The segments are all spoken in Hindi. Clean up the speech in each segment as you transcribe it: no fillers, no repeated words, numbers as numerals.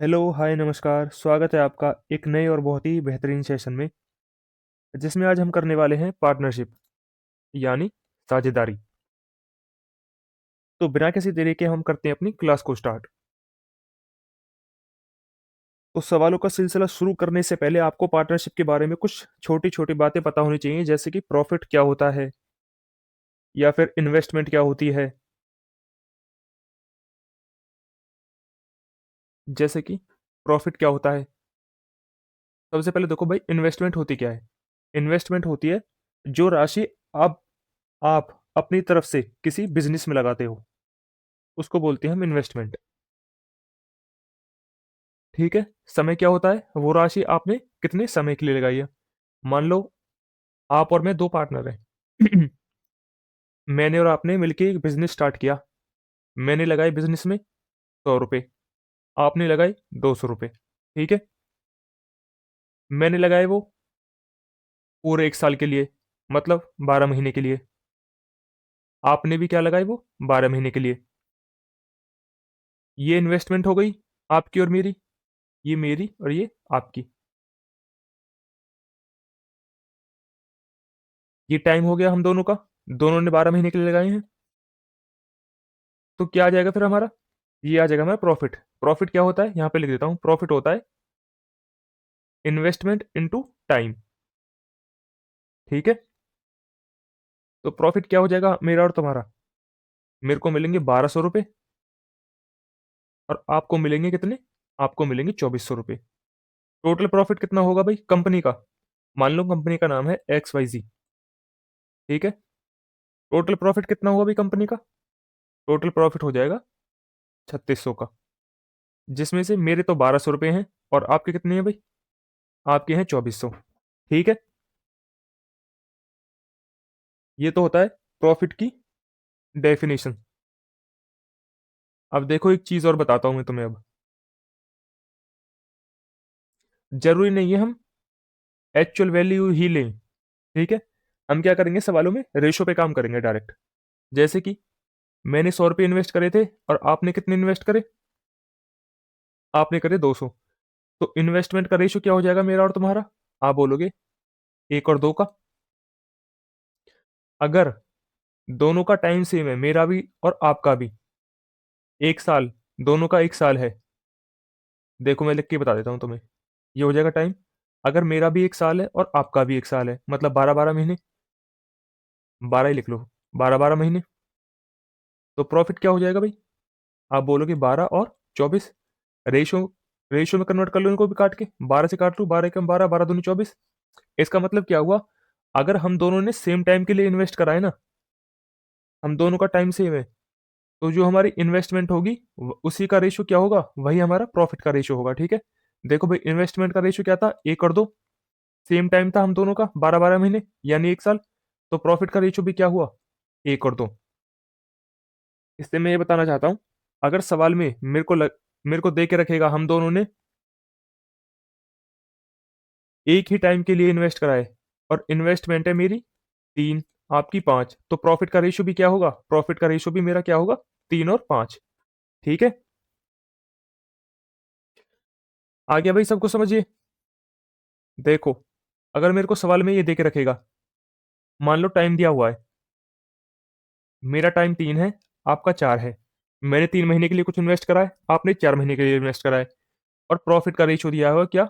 हेलो, हाय, नमस्कार। स्वागत है आपका एक नए और बहुत ही बेहतरीन सेशन में, जिसमें आज हम करने वाले हैं पार्टनरशिप, यानी साझेदारी। तो बिना किसी देरी के हम करते हैं अपनी क्लास को स्टार्ट। तो सवालों का सिलसिला शुरू करने से पहले आपको पार्टनरशिप के बारे में कुछ छोटी-छोटी बातें पता होनी चाहिए, जैसे कि प्रॉफिट क्या होता है या फिर इन्वेस्टमेंट क्या होती है। जैसे कि प्रॉफिट क्या होता है? सबसे पहले देखो भाई, इन्वेस्टमेंट होती क्या है? इन्वेस्टमेंट होती है जो राशि आप अपनी तरफ से किसी बिज़नेस में लगाते हो, उसको बोलते हैं हम इन्वेस्टमेंट। ठीक है? समय क्या होता है? वो राशि आपने कितने समय के लिए लगाई है। मान लो आप और मैं 2 पार्टनर हैं। मैंने और आपने मिलके एक बिज़नेस स्टार्ट किया। मैंने लगाए बिज़नेस में ₹100, आपने लगाए ₹200। ठीक है? मैंने लगाए वो पूरे 1 साल के लिए, मतलब 12 महीने के लिए। आपने भी क्या लगाए वो 12 महीने के लिए। ये इन्वेस्टमेंट हो गई आपकी और मेरी, ये मेरी और ये आपकी। ये टाइम हो गया हम दोनों का, दोनों ने 12 महीने के लिए लगाए हैं। तो क्या आ जाएगा फिर हमारा? ये आ जाएगा हमारा प्रॉफिट। प्रॉफिट क्या होता है? यहाँ पे लिख देता हूँ। प्रॉफिट होता है इन्वेस्टमेंट इनटू टाइम। ठीक है? तो प्रॉफिट क्या हो जाएगा मेरा और तुम्हारा? मेरे को मिलेंगे ₹1200 और आपको मिलेंगे कितने? आपको मिलेंगे ₹2400। टोटल प्रॉफिट कितना होगा भाई कंपनी का? मान लो कंपनी का नाम है XYZ। ठीक है? टोटल प्रॉफिट कितना होगा भाई कंपनी का? टोटल प्रॉफिट हो जाएगा 3600 का, जिसमें से मेरे तो ₹1200 हैं और आपके कितने हैं भाई? आपके हैं 2400। ठीक है? ये तो होता है प्रॉफिट की डेफिनेशन। अब देखो, एक चीज और बताता हूं मैं तुम्हें अब। जरूरी नहीं है हम एक्चुअल वैल्यू ही लें। ठीक है? हम क्या करेंगे, सवालों में रेशो पे काम करेंगे डायरेक्ट। जैसे कि मैंने ₹100 इन्वेस्ट करे थे और आपने कितने इन्वेस्ट करे? आपने करे 200। तो इन्वेस्टमेंट का रेशो क्या हो जाएगा मेरा और तुम्हारा? आप बोलोगे 1 और 2 का। अगर दोनों का टाइम सेम है, मेरा भी और आपका भी 1 साल, दोनों का 1 साल है। देखो मैं लिख के बता देता हूँ तुम्हें। ये हो जाएगा टाइम। अगर मेरा भी 1 साल है और आपका भी 1 साल है, मतलब 12-12 महीने, 12 ही लिख लो, 12-12 महीने। तो प्रॉफिट क्या हो जाएगा भाई? आप बोलोगे 12 और 24। रेशो रेशो में कन्वर्ट कर लो इनको भी काट के, 12 से काट लो, 12 एकम 12, 12 दूनी 24। इसका मतलब क्या हुआ? अगर हम दोनों ने सेम टाइम के लिए इन्वेस्ट करा है ना, हम दोनों का टाइम सेम है, तो जो हमारी इन्वेस्टमेंट होगी उसी का रेशो क्या होगा? वही हमारा प्रॉफिट का रेशो होगा। ठीक है? देखो भाई, इन्वेस्टमेंट का रेशो क्या था? 1 और 2। सेम टाइम था हम दोनों का 12-12 महीने, यानी 1 साल। तो प्रॉफिट का रेशो भी क्या हुआ? 1 और 2। इससे मैं ये बताना चाहता हूँ, अगर सवाल में मेरे को दे के रखेगा हम दोनों ने एक ही टाइम के लिए इन्वेस्ट करा है और इन्वेस्टमेंट है मेरी 3, आपकी 5, तो प्रॉफिट का रेशियो भी क्या होगा? प्रॉफिट का रेशियो भी मेरा क्या होगा? 3 और 5। ठीक है? आ गया भाई सबको समझिए? देखो, अगर मेरे को सवाल में ये दे के रखेगा, मान लो टाइम दिया हुआ है, मेरा टाइम 3 है, आपका 4 है। मैंने 3 महीने के लिए कुछ इन्वेस्ट करा है, आपने 4 महीने के लिए इन्वेस्ट करा है और प्रॉफिट का रेशियो दिया हुआ क्या?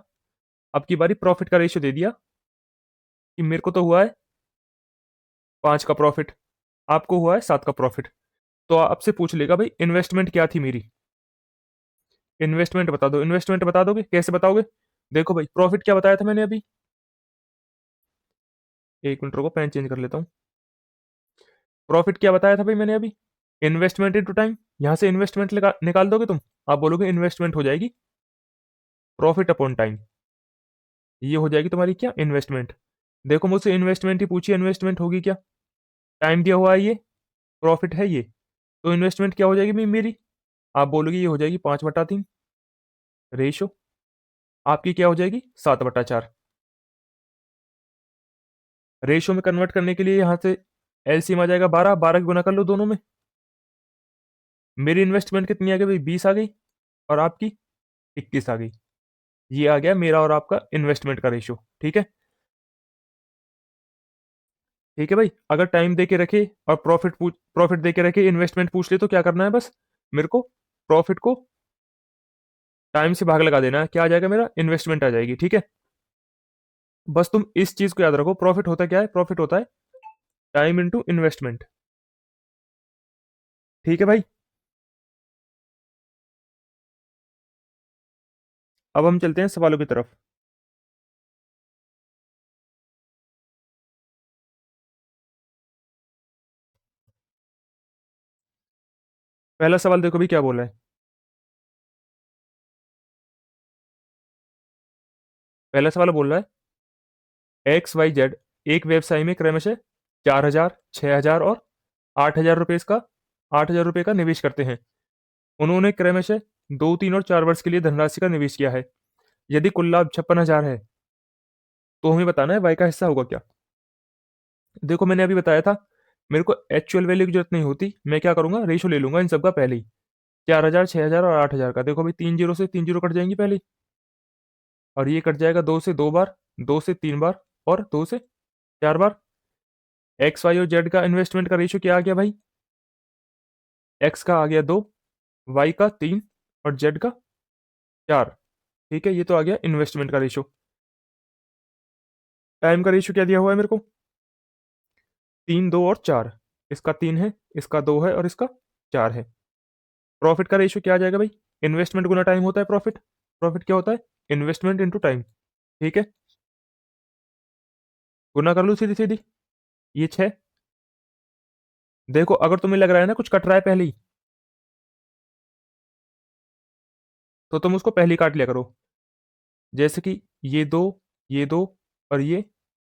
अब की बारी प्रॉफिट का रेशियो दे दिया कि मेरे को तो हुआ है 5 का प्रॉफिट, आपको हुआ है 7 का प्रॉफिट। तो आपसे पूछ लेगा भाई इन्वेस्टमेंट क्या थी मेरी? इन्वेस्टमेंट बता दो। इन्वेस्टमेंट बता दोगे? कैसे बताओगे? देखो भाई, प्रॉफिट क्या बताया था मैंने अभी? 1 मिनट रुको, पेन चेंज कर लेता हूँ। प्रॉफिट क्या बताया था भाई मैंने अभी? Investment into time. यहां से इन्वेस्टमेंट निकाल दोगे तुम। आप बोलोगे इन्वेस्टमेंट हो जाएगी प्रॉफिट अपॉन टाइम। ये हो जाएगी तुम्हारी क्या? इन्वेस्टमेंट। देखो मुझसे इन्वेस्टमेंट ही पूछी, इन्वेस्टमेंट होगी क्या? टाइम दिया हुआ है ये, प्रॉफिट है ये, तो इन्वेस्टमेंट क्या हो जाएगी भाई मेरी? आप बोलोगे ये हो जाएगी 5/3। रेशो आपकी क्या हो जाएगी? 7/4। रेशो में कन्वर्ट करने के लिए यहाँ से एलसीएम आ जाएगा 12, 12 की गुना कर लो दोनों में। मेरी इन्वेस्टमेंट कितनी आ गई भाई? 20 आ गई। और आपकी 21 आ गई। ये आ गया मेरा और आपका इन्वेस्टमेंट का रेशियो। ठीक है? ठीक है भाई? अगर टाइम दे के रखे और प्रॉफिट दे के रखे, इन्वेस्टमेंट पूछ ले, तो क्या करना है बस? मेरे को प्रॉफिट को टाइम से भाग लगा देना है। क्या आ जाएगा मेरा? इन्वेस्टमेंट आ जाएगी। ठीक है? बस तुम इस चीज को याद रखो, प्रॉफिट होता क्या है? प्रॉफिट होता है टाइम इनटू इन्वेस्टमेंट। ठीक है भाई? अब हम चलते हैं सवालों की तरफ। पहला सवाल देखो भी क्या बोला है। पहला सवाल बोल रहा है XYZ एक व्यवसाय में क्रमशः 4,000, 6,000 और 8,000 रुपये का 8,000 रुपये का निवेश करते हैं। उन्होंने क्रमशः 2, 3 और 4 वर्ष के लिए धनराशि का निवेश किया है। यदि कुल लाभ 56,000 है, तो हमें बताना है वाई का हिस्सा होगा क्या। देखो मैंने अभी बताया था, मेरे को एक्चुअल वैल्यू की जरूरत नहीं होती। मैं क्या करूंगा? रेशो ले लूंगा इन सबका पहले ही। 4,000, 6,000 और 8,000 का। देखो भाई, 3 जीरो से 3 जीरो कट जाएंगी पहले ही, और ये कट जाएगा 2 से 2 बार, 2 से 3 बार और 2 से 4 बार। XY और Z का इन्वेस्टमेंट का रेशियो क्या आ गया भाई? एक्स का आ गया 2, वाई का 3 और जेड का 4। ठीक है? ये तो आ गया इन्वेस्टमेंट का रेशियो। टाइम का रेशियो क्या दिया हुआ है मेरे को? 3, 2 और 4। इसका 3 है, इसका 2 है और इसका 4 है। प्रॉफिट का रेशियो क्या आ जाएगा भाई? इन्वेस्टमेंट गुना टाइम होता है प्रॉफिट। प्रॉफिट क्या होता है? Investment into time. ठीक है? गुना कर लूँ सीधी सीधी, ये 6। देखो अगर तुम्हें लग रहा है ना कुछ कट रहा है पहले ही, तो तुम उसको पहले ही काट लिया करो। जैसे कि ये 2, ये 2 और ये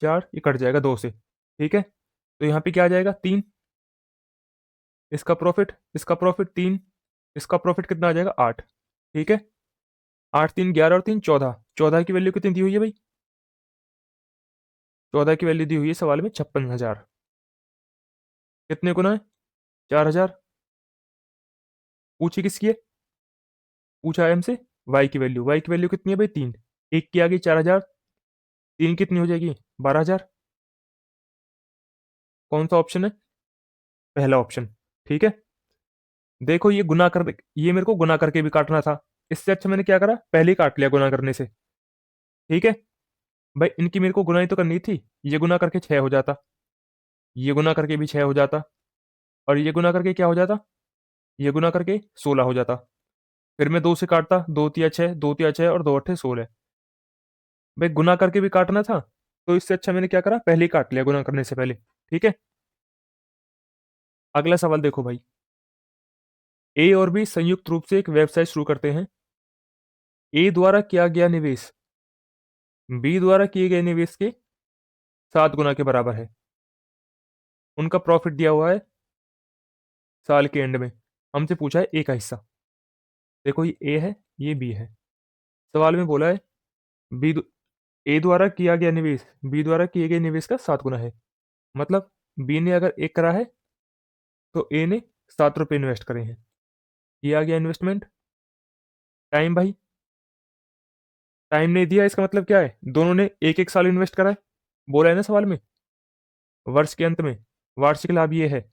4, ये कट जाएगा 2 से। ठीक है? तो यहाँ पे क्या आ जाएगा? 3। इसका प्रॉफिट 3। इसका प्रॉफिट कितना आ जाएगा? 8। ठीक है? 8, 3, 11 और 3, 14। 14 की वैल्यू कितनी दी हुई है भाई? 14 की वैल्यू दी हुई है सवाल में 56,000। कितने गुना है? 4,000। पूछी किसकी है? पूछा है हमसे वाई की वैल्यू। वाई की वैल्यू कितनी है भाई? 3। एक की आ गई 4,000, 3 कितनी हो जाएगी? 12,000। कौन सा ऑप्शन है? पहला ऑप्शन। ठीक है? देखो ये मेरे को गुना करके भी काटना था। इससे अच्छा मैंने क्या करा? पहले ही काट लिया गुना करने से। ठीक है? भाई इनकी मेरे को गुनाई तो करनी थी। ये गुना करके 6 हो जाता, ये गुना करके भी 6 हो जाता, और ये गुना करके क्या हो जाता? ये गुना करके 16 हो जाता। फिर मैं 2 से काटता, 2 तिया 6, 2 तिया 6 और 2 अट्ठे 16। भाई गुना करके भी काटना था, तो इससे अच्छा मैंने क्या करा? पहले ही काट लिया गुना करने से पहले। ठीक है? अगला सवाल देखो भाई। ए और बी संयुक्त रूप से एक व्यवसाय शुरू करते हैं। ए द्वारा किया गया निवेश बी द्वारा किए गए निवेश के 7 गुना के बराबर है। उनका प्रॉफिट दिया हुआ है साल के एंड में। हमसे पूछा है ए का हिस्सा। देखो ये ए है, ये बी है। सवाल में बोला है बी ए द्वारा किया गया निवेश बी द्वारा किए गए निवेश का 7 गुना है। मतलब बी ने अगर 1 करा है, तो ए ने 7 रुपये इन्वेस्ट करे हैं। ये आ गया इन्वेस्टमेंट। टाइम भाई, टाइम नहीं दिया, इसका मतलब क्या है? दोनों ने एक एक साल इन्वेस्ट करा है। बोला है ना सवाल में, वर्ष के अंत में वार्षिक लाभ ये है।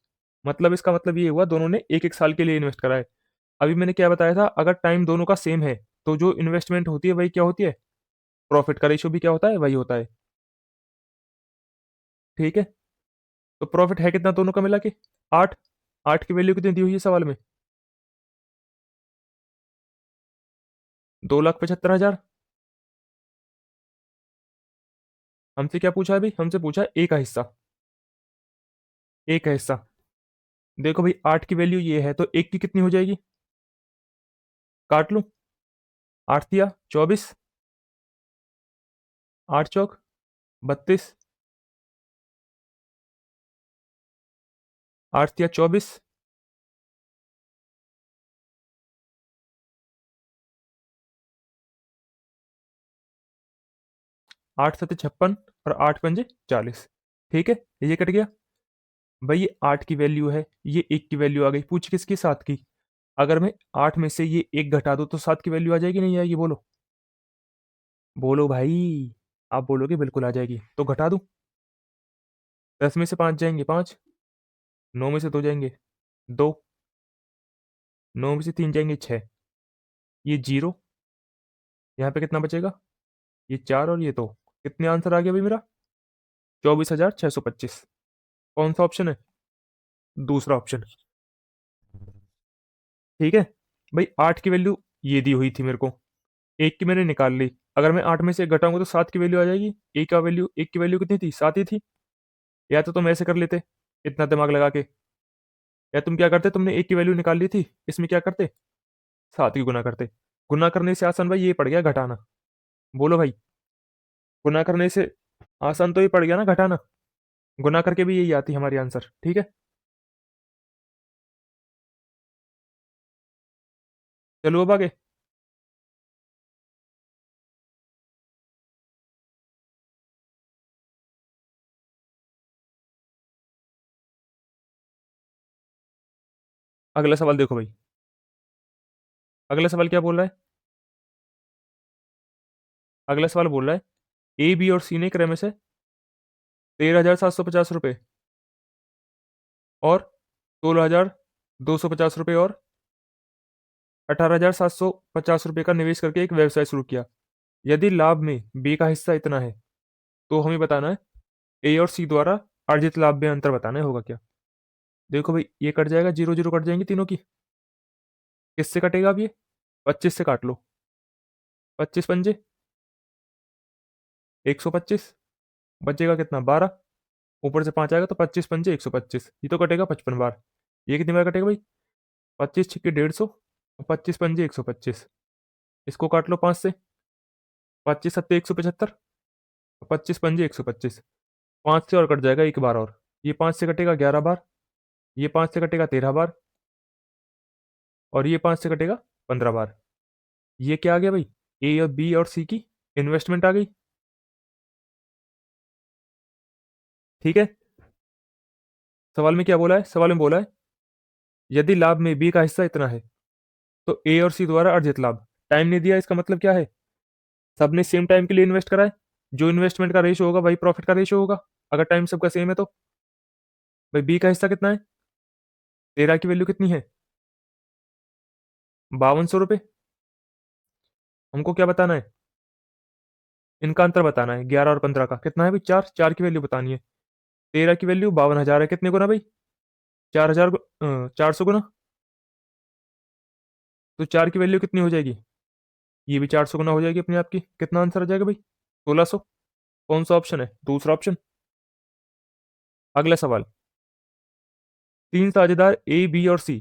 मतलब इसका मतलब ये हुआ दोनों ने एक एक साल के लिए इन्वेस्ट करा है। अभी मैंने क्या बताया था? अगर टाइम दोनों का सेम है, तो जो इन्वेस्टमेंट होती है वही क्या होती है? प्रॉफिट का रेशियो भी क्या होता है? वही होता है। ठीक है? तो प्रॉफिट है कितना दोनों का मिला के? 8। 8 की वैल्यू कितनी दी हुई है सवाल में? 2,75,000। हमसे क्या पूछा है अभी? हमसे पूछा है ए का हिस्सा। ए का हिस्सा। देखो भाई 8 की वैल्यू ये है, तो एक की कितनी हो जाएगी? काट लूं? 8 तिया 24, 8 चौक 32, 8 तिया 24, 8 सत्ते 56 और 8 पंजे 40। ठीक है? ये कट गया। भाई ये 8 की वैल्यू है, ये 1 की वैल्यू आ गई। पूछ किसकी? 7 की। अगर मैं 8 में से ये 1 घटा दूँ तो 7 की वैल्यू आ जाएगी नहीं आएगी बोलो? बोलो भाई। आप बोलोगे बिल्कुल आ जाएगी, तो घटा दूँ? 10 में से 5 जाएँगे 5, 9 में से 2 जाएँगे 2, 9 में से 3 जाएँगे 6, ये 0, यहाँ पे कितना बचेगा? ये 4 और ये 2। कितने आंसर आ गया भाई मेरा? 24,625। कौन सा ऑप्शन है? दूसरा ऑप्शन। ठीक है? भाई 8 की वैल्यू ये दी हुई थी मेरे को, 1 की मैंने निकाल ली। अगर मैं 8 में से 1 घटाऊँगा तो 7 की वैल्यू आ जाएगी। 1 की वैल्यू कितनी थी? 7 ही थी। या तो तुम ऐसे कर लेते, इतना दिमाग लगा के, या तुम क्या करते, तुमने 1 की वैल्यू निकाल ली थी, इसमें क्या करते? 7 की गुना करते। गुना करने से आसान भाई ये पड़ गया घटाना। बोलो भाई, गुना करने से आसान तो ये पड़ गया ना घटाना। गुना करके भी यही आती है हमारी आंसर। ठीक है? चलो अब आगे। अगला सवाल देखो भाई। अगला सवाल क्या बोल रहा है? अगला सवाल बोल रहा है ए, बी और सी ने क्रय में से 13,750 रुपये और 16,250 रुपये और 18,750 रुपये का निवेश करके एक व्यवसाय शुरू किया। यदि लाभ में बी का हिस्सा इतना है तो हमें बताना है ए और सी द्वारा अर्जित लाभ में अंतर बताना है, होगा क्या? देखो भाई, ये कट जाएगा, जीरो जीरो कट जाएंगी तीनों की। किससे कटेगा अब ये? 25 से काट लो। 25 पंजे 125, बचेगा कितना? 12। ऊपर से 5 आएगा तो 25 पंजे 125, ये तो कटेगा 55 बार। ये कितनी बार कटेगा भाई? 25 छिक्के 150 और 25 पंजे 125। इसको काट लो 5 से। 25 सत्ते 175 और 25 पंजे 125। 5 से और कट जाएगा एक बार और। ये 5 से कटेगा 11 बार, ये 5 से कटेगा 13 बार और ये 5 से कटेगा 15 बार। ये क्या आ गया भाई? ए और बी और सी की इन्वेस्टमेंट आ गई। ठीक है? सवाल में क्या बोला है? सवाल में बोला है यदि लाभ में बी का हिस्सा इतना है तो ए और सी द्वारा अर्जित लाभ। टाइम नहीं दिया, इसका मतलब क्या है? सबने सेम टाइम के लिए इन्वेस्ट करा है। जो इन्वेस्टमेंट का रेशियो होगा वही प्रॉफिट का रेशियो होगा, अगर टाइम सबका सेम है तो। भाई बी का हिस्सा कितना है? 13 की वैल्यू कितनी है? 5200 रुपये। हमको क्या बताना है? इनका अंतर बताना है। 11 और 15 का कितना है भाई? 4। 4 की वैल्यू बतानी है। 13 की वैल्यू 52,000 है, कितने गुना भाई? 4,000 400 गुना। तो 4 की वैल्यू कितनी हो जाएगी? ये भी 400 गुना हो जाएगी अपने आप की। कितना आंसर आ जाएगा भाई? 1600। कौन सा ऑप्शन है? दूसरा ऑप्शन। अगला सवाल। 3 साझेदार ए, बी और सी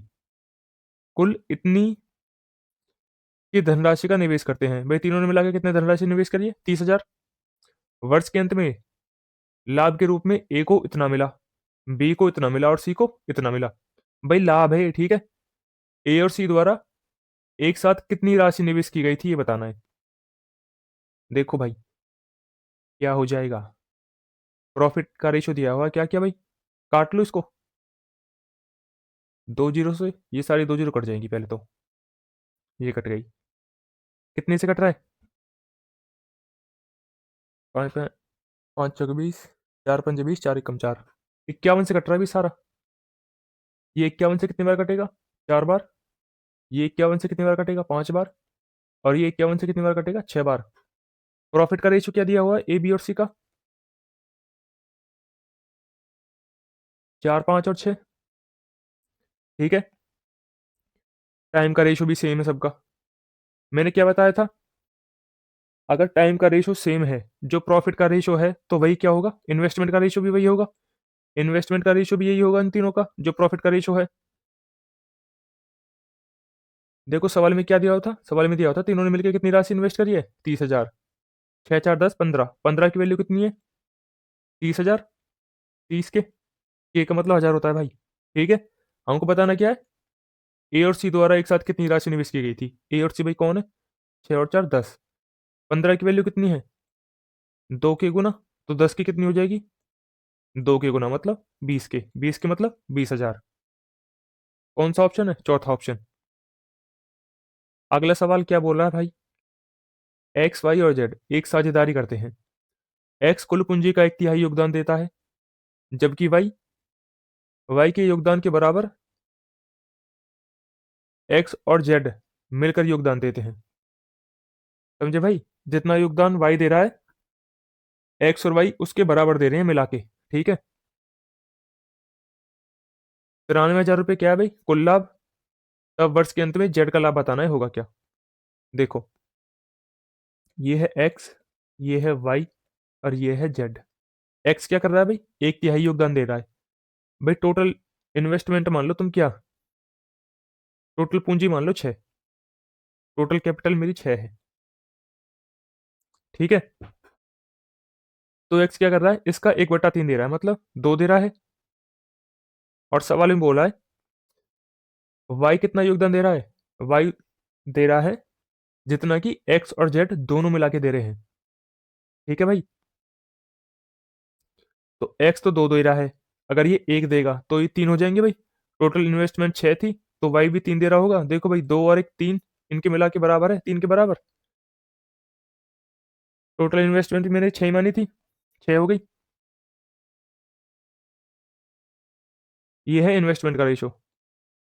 कुल इतनी की धनराशि का निवेश करते हैं। भाई तीनों ने मिलाकर कितने धनराशि निवेश करिए? 30,000। वर्ष के अंत में लाभ के रूप में ए को इतना मिला, बी को इतना मिला और सी को इतना मिला। भाई लाभ है, ठीक है। ए और सी द्वारा एक साथ कितनी राशि निवेश की गई थी ये बताना है। देखो भाई, क्या हो जाएगा? प्रॉफिट का रेशो दिया हुआ, क्या क्या भाई? काट लो इसको। 2 जीरो से ये सारी 2 जीरो कट जाएंगी पहले तो। ये कट गई। कितने से कट रहा है? 5 5 चौक 20, 4 पंजे 20, 4 एकम 4, 51 से कट रहा है भाई सारा। ये 51 से कितनी बार कटेगा? 4 बार। ये 51 से कितनी बार कटेगा? 5 बार। और ये 51 से कितनी बार कटेगा? 6 बार। प्रॉफिट का रेशियो क्या दिया हुआ है ए, बी और सी का? 4, 5 और 6। ठीक है? टाइम का रेशियो भी सेम है सबका। मैंने क्या बताया था? अगर टाइम का रेशियो सेम है, जो प्रॉफिट का रेशियो है तो वही क्या होगा? इन्वेस्टमेंट का रेशियो भी वही होगा। इन्वेस्टमेंट का रेशियो भी यही होगा इन तीनों का, जो प्रॉफिट का रेशियो है। देखो सवाल में क्या दिया हुआ था? सवाल में दिया हुआ था तीनों ने मिलकर कितनी राशि इन्वेस्ट करी है? 30,000। 6 4 10 15, 15 की वैल्यू कितनी है? 30,000। 30 के का मतलब 1000 होता है भाई। ठीक है? हमको बताना क्या है? ए और सी द्वारा एक साथ कितनी राशि निवेश की गई थी? ए और सी भाई कौन है? 6 और 4 10। 15 की वैल्यू कितनी है? 2 के गुना। तो 10 की कितनी हो जाएगी? 2 के गुना मतलब 20 के। 20 के मतलब 20,000। कौन सा ऑप्शन है? चौथा ऑप्शन। अगला सवाल क्या बोल रहा है भाई? एक्स, वाई और जेड एक साझेदारी करते हैं। एक्स कुल पूंजी का एक तिहाई योगदान देता है, जबकि वाई वाई के योगदान के बराबर एक्स और जेड मिलकर योगदान देते हैं। समझे भाई? जितना योगदान वाई दे रहा है, एक्स और वाई उसके बराबर दे रहे हैं मिला के। ठीक है। 93,000 रुपये क्या है भाई? कुल लाभ। तब वर्ष के अंत में जेड का लाभ बताना है, होगा क्या? देखो, ये है एक्स, ये है वाई और ये है जेड। एक्स क्या कर रहा है भाई? एक तिहाई योगदान दे रहा है। भाई टोटल इन्वेस्टमेंट मान लो तुम क्या, टोटल पूंजी मान लो 6, टोटल कैपिटल मेरी 6 है। ठीक है। तो एक्स क्या कर रहा है? इसका 1/3 दे रहा है, मतलब 2 दे रहा है। और सवाल में बोला है वाई कितना योगदान दे रहा है? वाई दे रहा है जितना कि एक्स और जेड दोनों मिला के दे रहे हैं। ठीक है भाई। तो एक्स तो 2 दे रहा है, अगर ये 1 देगा तो ये 3 हो जाएंगे भाई। टोटल इन्वेस्टमेंट 6 थी, तो वाई भी 3 दे रहा होगा। देखो भाई, 2 और 1 3, इनके मिला के बराबर है 3 के बराबर। टोटल इन्वेस्टमेंट मैंने 6 मानी थी, 6 हो गई। ये है इन्वेस्टमेंट का रेशो।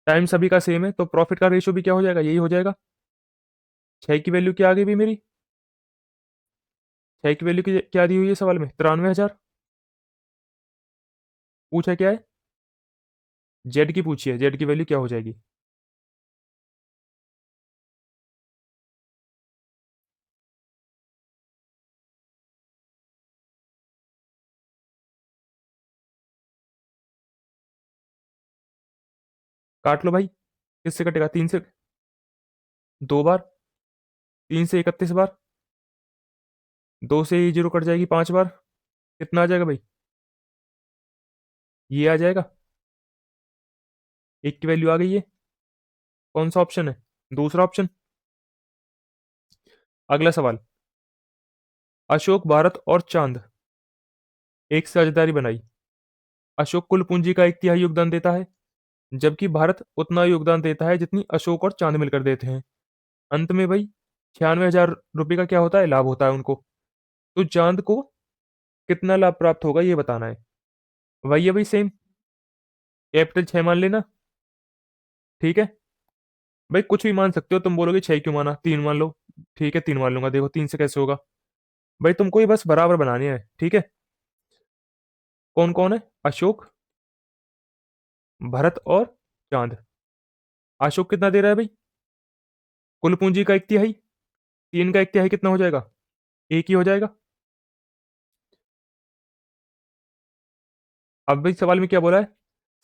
टाइम सभी का सेम है, तो प्रॉफिट का रेशो भी क्या हो जाएगा? यही हो जाएगा। 6 की वैल्यू क्या आ गई भी मेरी? 6 की वैल्यू क्या दी हुई है सवाल में? 93,000। पूछा क्या है? जेड की पूछी है, जेड की वैल्यू क्या हो जाएगी? काट लो भाई। किससे कटेगा? 3 से 2 बार, 3 से 31 बार, 2 से ये जीरो कट जाएगी 5 बार। कितना आ जाएगा भाई? ये आ जाएगा। 1 की वैल्यू आ गई है। कौन सा ऑप्शन है? दूसरा ऑप्शन। अगला सवाल, अशोक, भारत और चांद एक साझेदारी बनाई। अशोक कुल पूंजी का एक तिहाई योगदान देता है, जबकि भारत उतना योगदान देता है जितनी अशोक और चांद मिलकर देते हैं। अंत में भाई 96,000 रुपये का क्या होता है? लाभ होता है उनको। तो चांद को कितना लाभ प्राप्त होगा ये बताना है। वही है भाई, सेम। कैपिटल 6 मान लेना। ठीक है। भाई कुछ भी मान सकते हो, तुम बोलोगे 6 क्यों माना, 3 मान लो। ठीक है, 3 मान लूंगा। देखो 3 से कैसे होगा? भाई तुमको ही बस बराबर बनानी है। ठीक है। कौन कौन है? अशोक, भरत और चांद। अशोक कितना दे रहा है भाई? कुल पूंजी का एक तिहाई। 3 का एक तिहाई कितना हो जाएगा? एक ही हो जाएगा। अब भाई सवाल में क्या बोला है?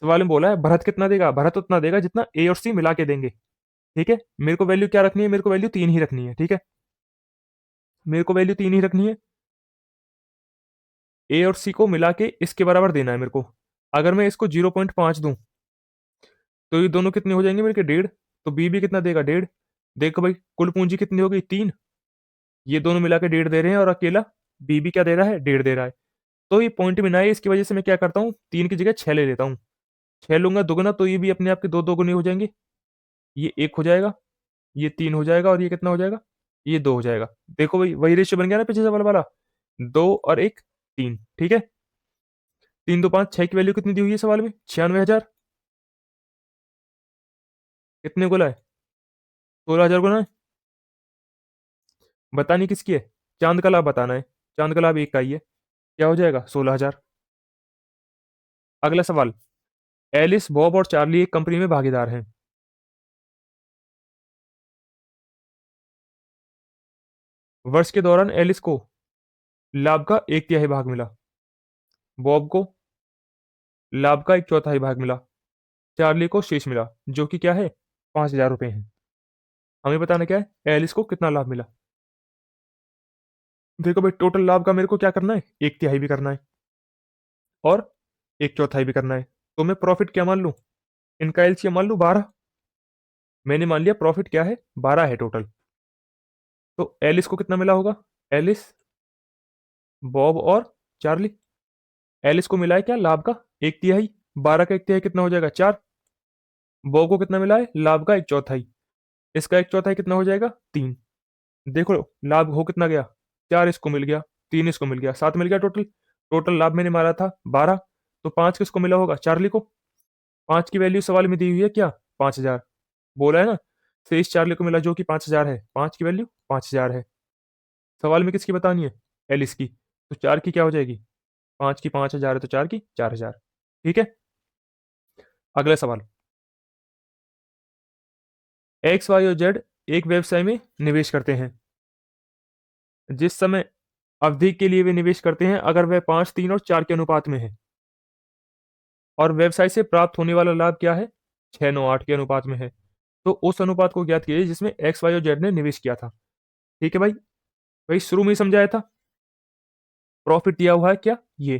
सवाल में बोला है भरत कितना देगा? भरत उतना देगा जितना ए और सी मिला के देंगे। ठीक है। मेरे को वैल्यू क्या रखनी है? मेरे को वैल्यू 3 ही रखनी है। ठीक है। मेरे को वैल्यू 3 ही रखनी है। ए और सी को मिला के इसके बराबर देना है मेरे को। अगर मैं इसको 0.5 दूं, तो ये दोनों कितने हो जाएंगे मेरे के? 1.5। तो बी भी कितना देगा? 1.5। देखो भाई, कुल पूंजी कितनी हो गई? 3। ये दोनों मिला के 1.5 दे रहे हैं, और अकेला बी भी क्या दे रहा है? 1.5 दे रहा है। तो ये पॉइंट में ना है, इसकी वजह से मैं क्या करता हूँ, 3 की जगह 6 ले लेता हूँ। 6 लूंगा दुगुना, तो ये भी अपने आप के दो दो गुने हो जाएंगे। ये 1 हो जाएगा, ये 3 हो जाएगा, और ये कितना हो जाएगा? ये 2 हो जाएगा। देखो भाई, वही रेशियो बन गया ना पिछले सवाल वाला। 2 और 1 3। ठीक है। 3 2 5, 6 की वैल्यू कितनी दी हुई है सवाल में? 96,000। कितने गुना है? 16,000 गुना है। बतानी किसकी है? चांद का लाभ बताना है। चांद का लाभ 1 का ही है। क्या हो जाएगा? 16,000। अगला सवाल, एलिस, बॉब और चार्ली एक कंपनी में भागीदार हैं। वर्ष के दौरान एलिस को लाभ का एक तिहाई भाग मिला, बॉब को लाभ का एक चौथाई भाग मिला, चार्ली को शेष मिला, जो कि क्या है? 5,000 रुपये है। हमें बताना क्या है, एलिस को कितना लाभ मिला। देखो भाई, टोटल लाभ का मेरे को क्या करना है? एक तिहाई भी करना है, और एक चौथाई भी करना है। तो मैं प्रॉफिट क्या मान लूं? इनका एलसीएम मान लूं 12। मैंने मान लिया प्रॉफिट क्या है? 12 है टोटल। तो एलिस को कितना मिला होगा? एलिस, बॉब और चार्ली। एलिस को मिला है क्या? लाभ का एक तिहाई। 12 का एक तिहाई कितना हो जाएगा? 4। बॉब को कितना मिला है? लाभ का एक चौथाई। इसका एक चौथाई कितना हो जाएगा? 3। देखो लाभ हो कितना गया? 4 इसको मिल गया, 3 इसको मिल गया, 7 मिल गया टोटल। टोटल लाभ मैंने मारा था 12, तो 5 किसको मिला होगा? चार्ली को। 5 की वैल्यू सवाल में दी हुई है क्या? 5000। बोला है ना, शेष चार्ली को मिला जो कि 5000 है। 5 की वैल्यू 5000 है। सवाल में किसकी बतानी है? एलिस की। तो 4 की क्या हो जाएगी? 5 की 5000 है तो 4 की 4000। ठीक है। अगला सवाल, एक्स वाई और जेड एक व्यवसाय में निवेश करते हैं। जिस समय अवधि के लिए वे निवेश करते हैं, अगर वह 5, 3 और 4 के अनुपात में है, और व्यवसाय से प्राप्त होने वाला लाभ क्या है? 6, 9, 8 के अनुपात में है। तो उस अनुपात को ज्ञात कीजिए जिसमें एक्स वाई और जेड ने निवेश किया था। ठीक है भाई। भाई शुरू में ही समझाया था, प्रॉफिट दिया हुआ है क्या? ये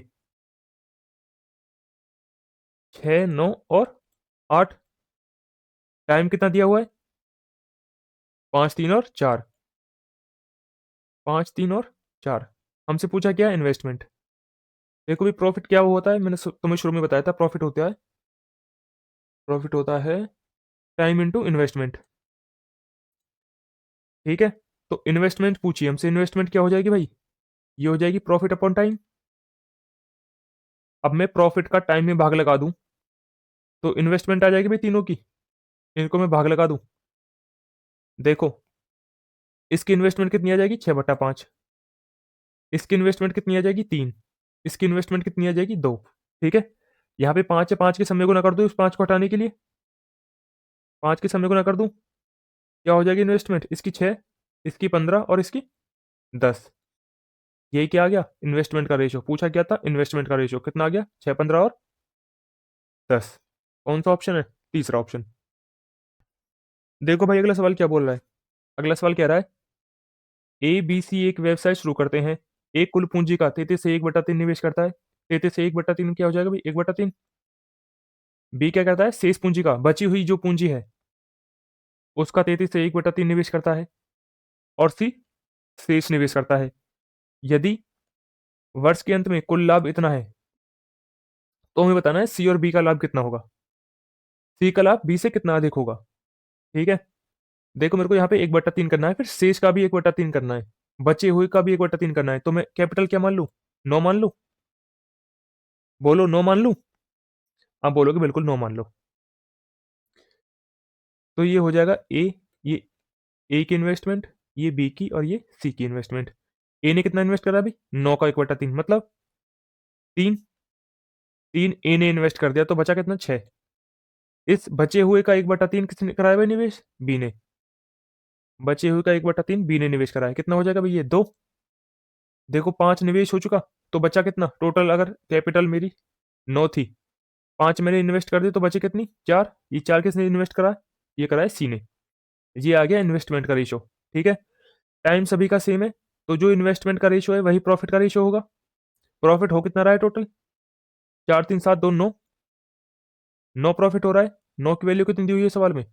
6, 9 और 8। टाइम कितना दिया हुआ है? 5, 3 और 4। 5, 3 और 4। हमसे पूछा क्या? इन्वेस्टमेंट। देखो भी प्रॉफिट क्या होता है, मैंने तुम्हें शुरू में बताया था। प्रॉफिट होता है, प्रॉफिट होता है टाइम इनटू इन्वेस्टमेंट। ठीक है। तो इन्वेस्टमेंट पूछिए हमसे, इन्वेस्टमेंट क्या हो जाएगी भाई? ये हो जाएगी प्रॉफिट अपॉन टाइम। अब मैं प्रॉफिट का टाइम में भाग लगा दूं तो इन्वेस्टमेंट आ जाएगी भाई तीनों की। इनको मैं भाग लगा दूं, देखो इसकी इन्वेस्टमेंट कितनी आ जाएगी? 6/5। इसकी इन्वेस्टमेंट कितनी आ जाएगी? 3। इसकी इन्वेस्टमेंट कितनी आ जाएगी? 2। ठीक है। यहाँ पे 5 है, 5 के समय गुना कर दो उस 5 को हटाने के लिए। 5 के समय गुना कर दूं, क्या हो जाएगी इन्वेस्टमेंट? इसकी 6, इसकी 15 और इसकी 10। यही क्या आ गया? इन्वेस्टमेंट का रेशियो। पूछा क्या था? इन्वेस्टमेंट का रेशियो कितना आ गया? 6, 15 और 10। कौन सा ऑप्शन है? तीसरा ऑप्शन। देखो भाई अगला सवाल क्या बोल रहा है। अगला सवाल कह रहा है, ए बी सी एक व्यवसाय शुरू करते हैं। एक कुल पूंजी का 33 से 1/3 निवेश करता है। 33 से 1/3 क्या हो जाएगा भाई? 1/3। बी क्या करता है? शेष पूंजी का, बची हुई जो पूंजी है उसका 33 से 1/3 निवेश करता है। और सी शेष निवेश करता है। यदि वर्ष के अंत में कुल लाभ इतना है, तो हमें बताना है सी और बी का लाभ कितना होगा। सी का लाभ बी से कितना अधिक होगा। ठीक है। देखो मेरे को यहाँ पे 1/3 करना है, फिर शेष का भी 1/3 करना है, बचे हुए का भी 1/3 करना है। तो मैं कैपिटल क्या मान लूं? 9 मान लूं? बोलो 9 मान लूं? आप बोलोगे बिल्कुल 9 मान लो। तो ये हो जाएगा ए, ये ए की इन्वेस्टमेंट, ये बी की और ये सी की इन्वेस्टमेंट। ए ने कितना इन्वेस्ट करा अभी? 9 का 1/3 मतलब 3। 3 ए ने इन्वेस्ट कर दिया तो बचा कितना? 6। इस बचे हुए का 1/3 किसने कराया भाई निवेश? बी ने। बचे हुए का 1/3 बी ने निवेश कराया। कितना हो जाएगा भाई? ये 2। देखो 5 निवेश हो चुका, तो बचा कितना टोटल? अगर कैपिटल मेरी 9 थी, 5 मैंने इन्वेस्ट कर दी तो बचे कितनी? 4। ये 4 किसने इन्वेस्ट करा? ये करा है सी ने। ये आ गया इन्वेस्टमेंट का रेशो। ठीक है। टाइम सभी का सेम है, तो जो इन्वेस्टमेंट का रेशो है वही प्रॉफिट का रेशो होगा। प्रॉफिट हो कितना रहा है टोटल? 4, 3, 7, 2, 9। 9 प्रॉफिट हो रहा है। 9 की वैल्यू कितनी दी हुई है सवाल में?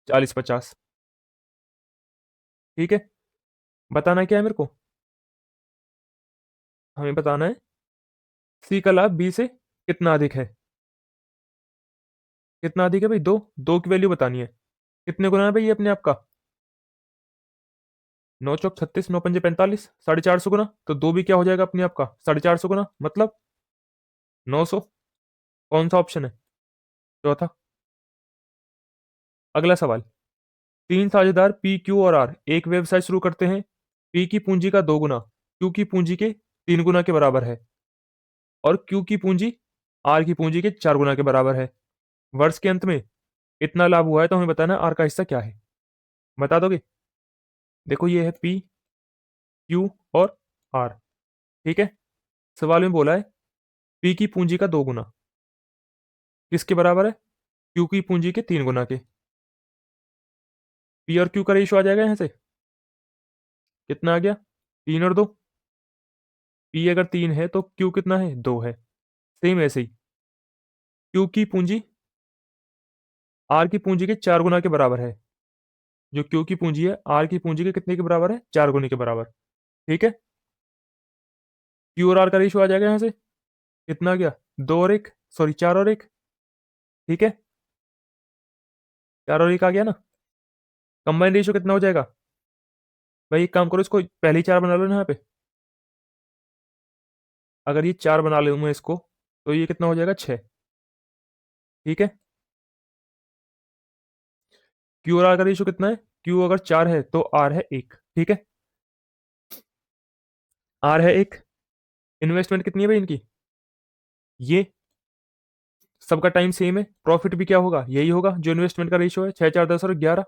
40, 50। ठीक है। बताना क्या है मेरे को? हमें बताना है सी का लाभ बी से कितना अधिक है। कितना अधिक है भाई? 2। 2 की वैल्यू बतानी है। कितने गुना है भाई ये अपने आप का? 9 चौक 36, 9 पंजे 45, 450 गुना। तो 2 भी क्या हो जाएगा अपने आप का? 450 गुना मतलब 900। कौन सा ऑप्शन है? चौथा। अगला सवाल, 3 साझेदार पी, क्यू और आर एक व्यवसाय शुरू करते हैं। पी की पूंजी का 2 गुना क्यू की पूंजी के 3 गुना के बराबर है, और क्यू की पूंजी आर की पूंजी के 4 गुना के बराबर है। वर्ष के अंत में इतना लाभ हुआ है, तो हमें बताना आर का हिस्सा क्या है। बता दोगे? देखो ये है पी, क्यू और आर। ठीक है। सवाल में बोला है पी की पूंजी का 2 गुना किसके बराबर है? क्यू की पूंजी के 3 गुना के। पी और क्यू का रेशियो आ जाएगा यहां से। कितना आ गया? 3 और 2। पी अगर 3 है तो क्यू कितना है? 2 है। सेम ऐसे ही क्यू की पूंजी आर की पूंजी के 4 गुना के बराबर है। जो क्यू की पूंजी है आर की पूंजी के कितने के बराबर है? 4 गुने के बराबर। ठीक है। क्यू और आर का रेशियो आ जाएगा यहां से। कितना आ गया? 2 और 1, सॉरी 4 और 1। ठीक है। 4 और 1 आ गया ना। कंबाइन रेशियो कितना हो जाएगा भाई? एक काम करो, इसको पहले ही 4 बना लो ना यहाँ पे। अगर ये 4 बना लूँ मैं इसको, तो ये कितना हो जाएगा? 6। ठीक है। क्यू और आर का रेशियो कितना है? क्यू अगर 4 है तो आर है 1। ठीक है। आर है 1। इन्वेस्टमेंट कितनी है भाई इनकी? ये सबका टाइम सेम है, प्रॉफिट भी क्या होगा? यही होगा जो इन्वेस्टमेंट का रेशियो है, 6 4 10 और 11।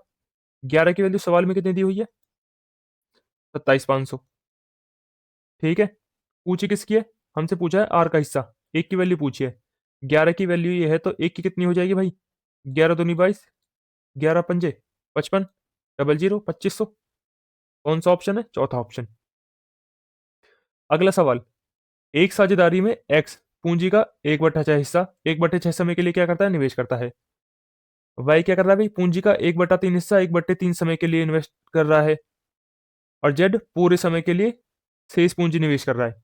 11 की वैल्यू सवाल में कितनी दी हुई है? 27,500। ठीक है। पूछी किसकी है? हमसे पूछा है आर का हिस्सा, एक की वैल्यू पूछी है। 11 की वैल्यू ये है तो एक की कितनी हो जाएगी भाई? 11 दूनी 22, 11 पंजे 55, डबल जीरो 2500। कौन सा ऑप्शन है? चौथा ऑप्शन। अगला सवाल। एक साझेदारी में एक्स पूंजी का 1/6 हिस्सा 1/6 समय के लिए क्या करता है? निवेश करता है। वाई क्या कर रहा है भाई? पूंजी का 1/3 हिस्सा 1/3 समय के लिए इन्वेस्ट कर रहा है। और जेड पूरे समय के लिए शेष पूंजी निवेश कर रहा है।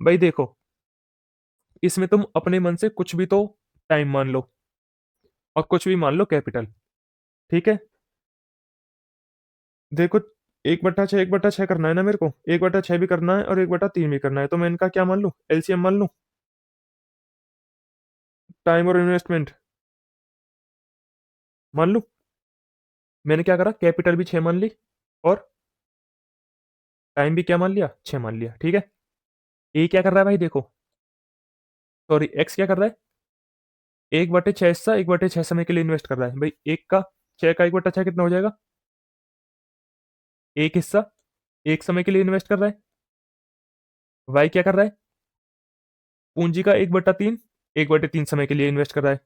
भाई देखो, इसमें तुम अपने मन से कुछ भी तो टाइम मान लो और कुछ भी मान लो कैपिटल। ठीक है। देखो, 1/6 1/6 करना है ना मेरे को, 1/6 भी करना है और 1/3 भी करना है, तो मैं इनका क्या मान लूं? एलसीएम मान लूं। टाइम और इन्वेस्टमेंट मान लूं। मैंने क्या करा, कैपिटल भी 6 मान ली और टाइम भी क्या मान लिया? 6 मान लिया। ठीक है। ए क्या कर रहा है भाई? देखो, सॉरी, एक्स क्या कर रहा है? 1/6 हिस्सा 1/6 समय के लिए इन्वेस्ट कर रहा है भाई। एक का 6 का 1/6 कितना हो जाएगा? एक हिस्सा एक समय के लिए इन्वेस्ट कर रहा है। वाई क्या कर रहा है? पूंजी का 1/3 1/3 समय के लिए इन्वेस्ट कर रहा है।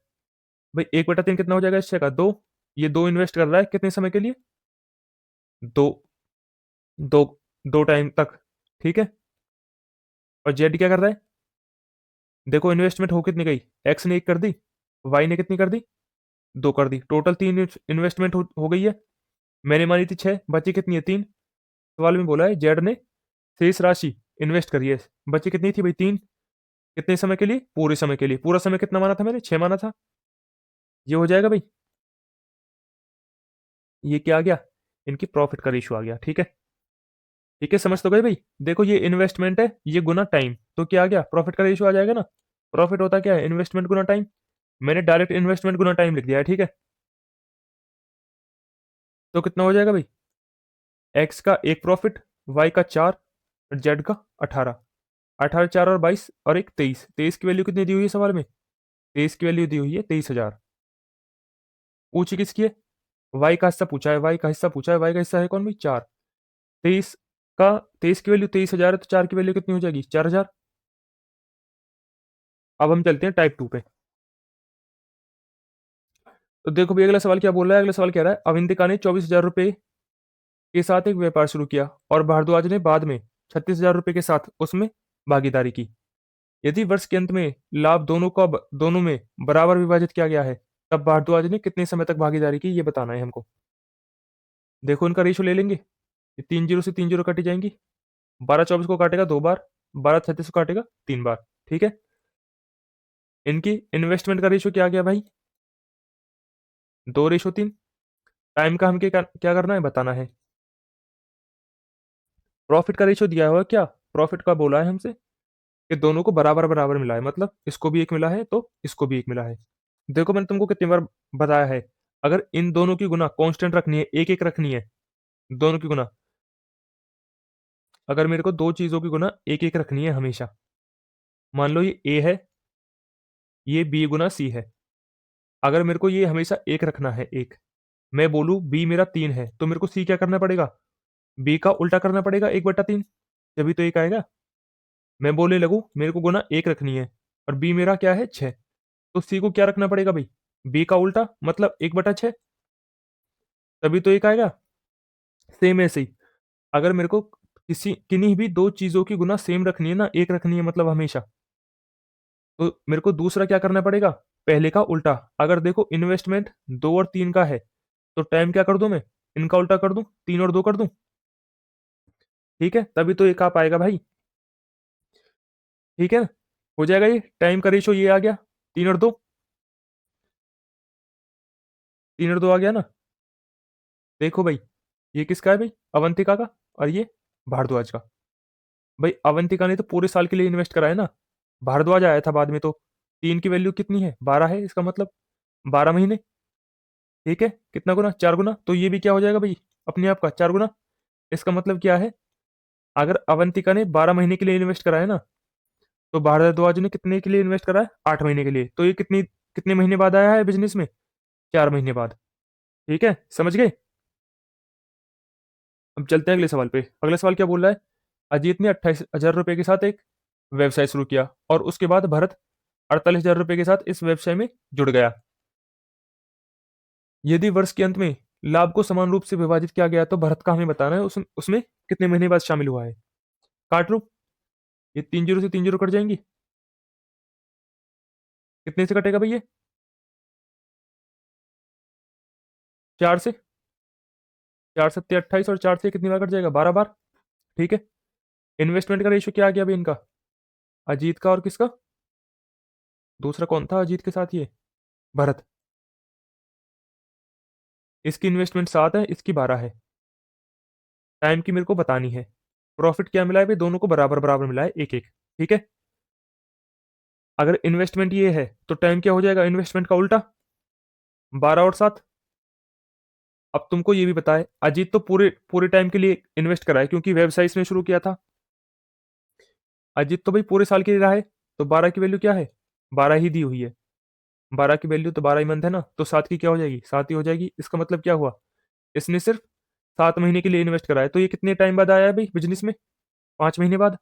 भाई 1/3 कितना हो जाएगा? इस 6 का 2। ये 2 इन्वेस्ट कर रहा है कितने समय के लिए? दो। दो, 2 टाइम तक। ठीक है। और जेड क्या कर रहा है? देखो, इन्वेस्टमेंट हो कितनी गई? एक्स ने 1 कर दी, वाई ने कितनी कर दी? 2 कर दी। टोटल 3 इन्वेस्टमेंट हो गई है। मैंने मानी थी 6, बची कितनी है? 3। सवाल में बोला है जेड ने शेष राशि इन्वेस्ट करी है। बची कितनी थी भाई? 3। कितने समय के लिए? पूरे समय के लिए। पूरा समय कितना माना था मैंने? 6 माना था। ये हो जाएगा भाई। ये क्या आ गया? इनकी प्रॉफिट का रेशियो आ गया। ठीक है। ठीक है, समझ तो गए भाई? देखो, ये इन्वेस्टमेंट है, ये गुना टाइम, तो क्या आ गया? प्रॉफिट का रेशियो आ जाएगा ना। प्रॉफिट होता क्या है? इन्वेस्टमेंट गुना टाइम। मैंने डायरेक्ट इन्वेस्टमेंट गुना टाइम लिख दिया है। ठीक है। तो कितना हो जाएगा भाई? एक्स का 1 प्रॉफिट, वाई का 4, जेड का 18। 18 4 और 22 और एक 23। 23 की वैल्यू कितनी दी हुई है सवाल में? 23 की वैल्यू दी हुई है 23,000। पूछी किसकी है? वाई का हिस्सा पूछा है, वाई का हिस्सा पूछा है। वाई का हिस्सा है कौन भाई? 4। 23 का 23 की वैल्यू 23,000 है, तो 4 की वैल्यू कितनी हो जाएगी? 4,000। अब हम चलते हैं टाइप 2 पे। तो देखो भी, अगला सवाल क्या बोल रहा है? अगला सवाल कह रहा है अविंतिका ने 24,000 रुपए के साथ एक व्यापार शुरू किया और भारद्वाज ने बाद में 36,000 रुपए के साथ उसमें भागीदारी की। यदि वर्ष के अंत में लाभ दोनों में बराबर विभाजित किया गया है, तब भारद्वाज ने कितने समय तक भागीदारी की, ये बताना है हमको। देखो, इनका रेशियो ले लेंगे। ये 3 जीरो से 3 जीरो कटी जाएंगी। 12 24 को काटेगा 2 बार, 12 36 को काटेगा 3 बार। ठीक है। इनकी इन्वेस्टमेंट का रेशियो क्या आ गया भाई? 2:3। टाइम का हम क्या करना है? बताना है। प्रॉफिट का रेशियो दिया हुआ है क्या? प्रॉफिट का बोला है हमसे कि दोनों को बराबर बराबर मिला है, मतलब इसको भी एक मिला है तो इसको भी एक मिला है। देखो, मैंने तुमको कितनी बार बताया है, अगर इन दोनों की गुना कांस्टेंट रखनी है, एक एक रखनी है, दोनों की गुना, अगर मेरे को दो चीजों की गुना एक एक रखनी है हमेशा, मान लो ये ए है, ये बी गुना सी है। अगर मेरे को ये हमेशा एक रखना है, एक, मैं बोलूं बी मेरा 3 है, तो मेरे को सी क्या करना पड़ेगा? बी का उल्टा करना पड़ेगा, 1/3। तभी तो एक आएगा। मैं बोलने लगूं मेरे को गुना एक रखनी है और बी मेरा क्या है? 6, तो सी को क्या रखना पड़ेगा भाई? बी का उल्टा, मतलब 1/6। तभी तो एक आएगा। सेम ऐसे ही, अगर मेरे को किन्हीं भी दो चीजों की गुना सेम रखनी है ना, एक रखनी है मतलब हमेशा, तो मेरे को दूसरा क्या करना पड़ेगा? पहले का उल्टा। अगर देखो, इन्वेस्टमेंट 2 और 3 का है, तो टाइम क्या कर दूं मैं? इनका उल्टा कर दूं, 3 और 2 कर दूं। ठीक है, तभी तो एक आ पाएगा भाई। ठीक है, हो जाएगा। ये टाइम का रेशो ये आ गया, 3 और 2, 3 और 2 आ गया ना। देखो भाई, ये किसका है भाई? अवंतिका का। और ये भारद्वाज का। भाई अवंतिका ने तो पूरे साल के लिए इन्वेस्ट करा है ना। भारद्वाज आया था बाद में। तो 3 की वैल्यू कितनी है? 12 है, इसका मतलब 12 महीने। ठीक है, कितना गुना? 4 गुना। तो ये भी क्या हो जाएगा भाई? अपने आप का 4 गुना। इसका मतलब क्या है? अगर अवंतिका ने 12 महीने के लिए इन्वेस्ट करा है ना, तो भारद्वाज ने कितने के लिए इन्वेस्ट करा है? 8 महीने के लिए। तो ये कितनी कितने महीने बाद आया है बिजनेस में? 4 महीने बाद। ठीक है, समझ गए? अब चलते हैं अगले सवाल पे। अगला सवाल क्या बोल रहा है? अजीत ने 28,000 रुपए के साथ एक व्यवसाय शुरू किया और उसके बाद भरत 48,000 रुपए के साथ इस व्यवसाय में जुड़ गया। यदि वर्ष के अंत में लाभ को समान रूप से विभाजित किया गया तो भरत का हमें बताना है उसमें कितने महीने बाद शामिल हुआ है। काट लो। ये 3 जीरो से 3 जीरो कट जाएंगी। कितने से कटेगा भाई ये? 4 से। 4 सत्ते 28 और 4 से कितनी बार कट जाएगा? 12 बार। ठीक है। इन्वेस्टमेंट का रेशियो क्या आ गया भाई इनका? अजीत का और किसका? दूसरा कौन था अजीत के साथ? ये भरत। इसकी इन्वेस्टमेंट 7 है, इसकी 12 है। टाइम की मेरे को बतानी है। प्रॉफिट क्या मिला है भाई? दोनों को बराबर बराबर मिला है, एक एक। ठीक है। अगर इन्वेस्टमेंट ये है तो टाइम क्या हो जाएगा इन्वेस्टमेंट का उल्टा? 12 और 7। अब तुमको ये भी पता है अजीत तो पूरे पूरे टाइम के लिए इन्वेस्ट करा है क्योंकि व्यवसाय इसने शुरू किया था। अजीत तो भाई पूरे साल के लिए रहा है। तो 12 की वैल्यू क्या है? 12 ही दी हुई है। 12 की वैल्यू तो 12 ही मंथ है ना, तो 7 की क्या हो जाएगी? 7 ही हो जाएगी। इसका मतलब क्या हुआ? इसने सिर्फ 7 महीने के लिए इन्वेस्ट करा है। तो ये कितने टाइम बाद आया है भाई बिजनेस में? 5 महीने बाद।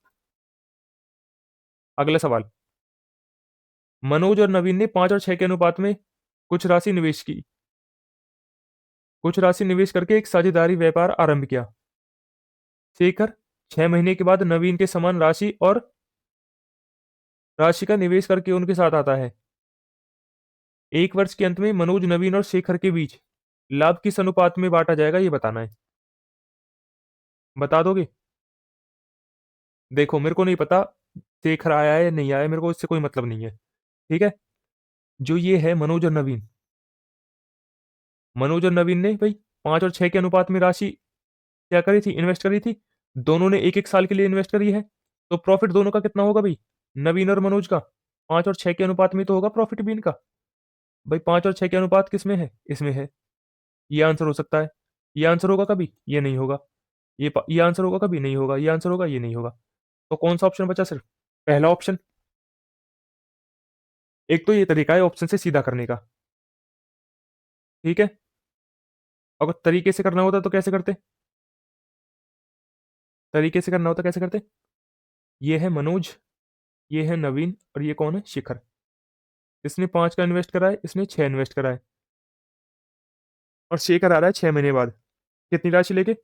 अगला सवाल। मनोज और नवीन ने 5 और 6 के अनुपात में कुछ राशि निवेश की। कुछ राशि निवेश करके एक साझेदारी व्यापार आरंभ किया। शेखर 6 महीने के बाद नवीन के समान राशि का निवेश करके उनके साथ आता है। 1 वर्ष के अंत में मनोज, नवीन और शेखर के बीच लाभ किस अनुपात में बांटा जाएगा, ये बताना है। बता दोगे? देखो मेरे को नहीं पता शेखर आया है या नहीं आया, मेरे को इससे कोई मतलब नहीं है। ठीक है। जो ये है मनोज और नवीन ने भाई 5 और 6 के अनुपात में राशि क्या करी थी? इन्वेस्ट करी थी। दोनों ने एक एक साल के लिए इन्वेस्ट करी है। तो प्रॉफिट दोनों का कितना होगा भाई? नवीन और मनोज का 5 और 6 के अनुपात में तो होगा प्रॉफिट भी इनका। भाई 5 और 6 के अनुपात किस में है? इसमें है। ये आंसर हो सकता है। ये आंसर होगा कभी, ये नहीं होगा। ये आंसर होगा कभी, नहीं होगा। ये आंसर होगा, ये नहीं होगा। तो कौन सा ऑप्शन बचा? सिर्फ पहला ऑप्शन। एक तो ये तरीका है ऑप्शन से सीधा करने का। ठीक है। अगर तरीके से करना होता तो कैसे करते? तरीके से करना होता कैसे करते? ये है मनोज, ये है नवीन और ये कौन है? शिखर। इसने 5 का इन्वेस्ट करा है, इसने 6 इन्वेस्ट करा है। और शेखर आ रहा है 6 महीने बाद। कितनी राशि लेके?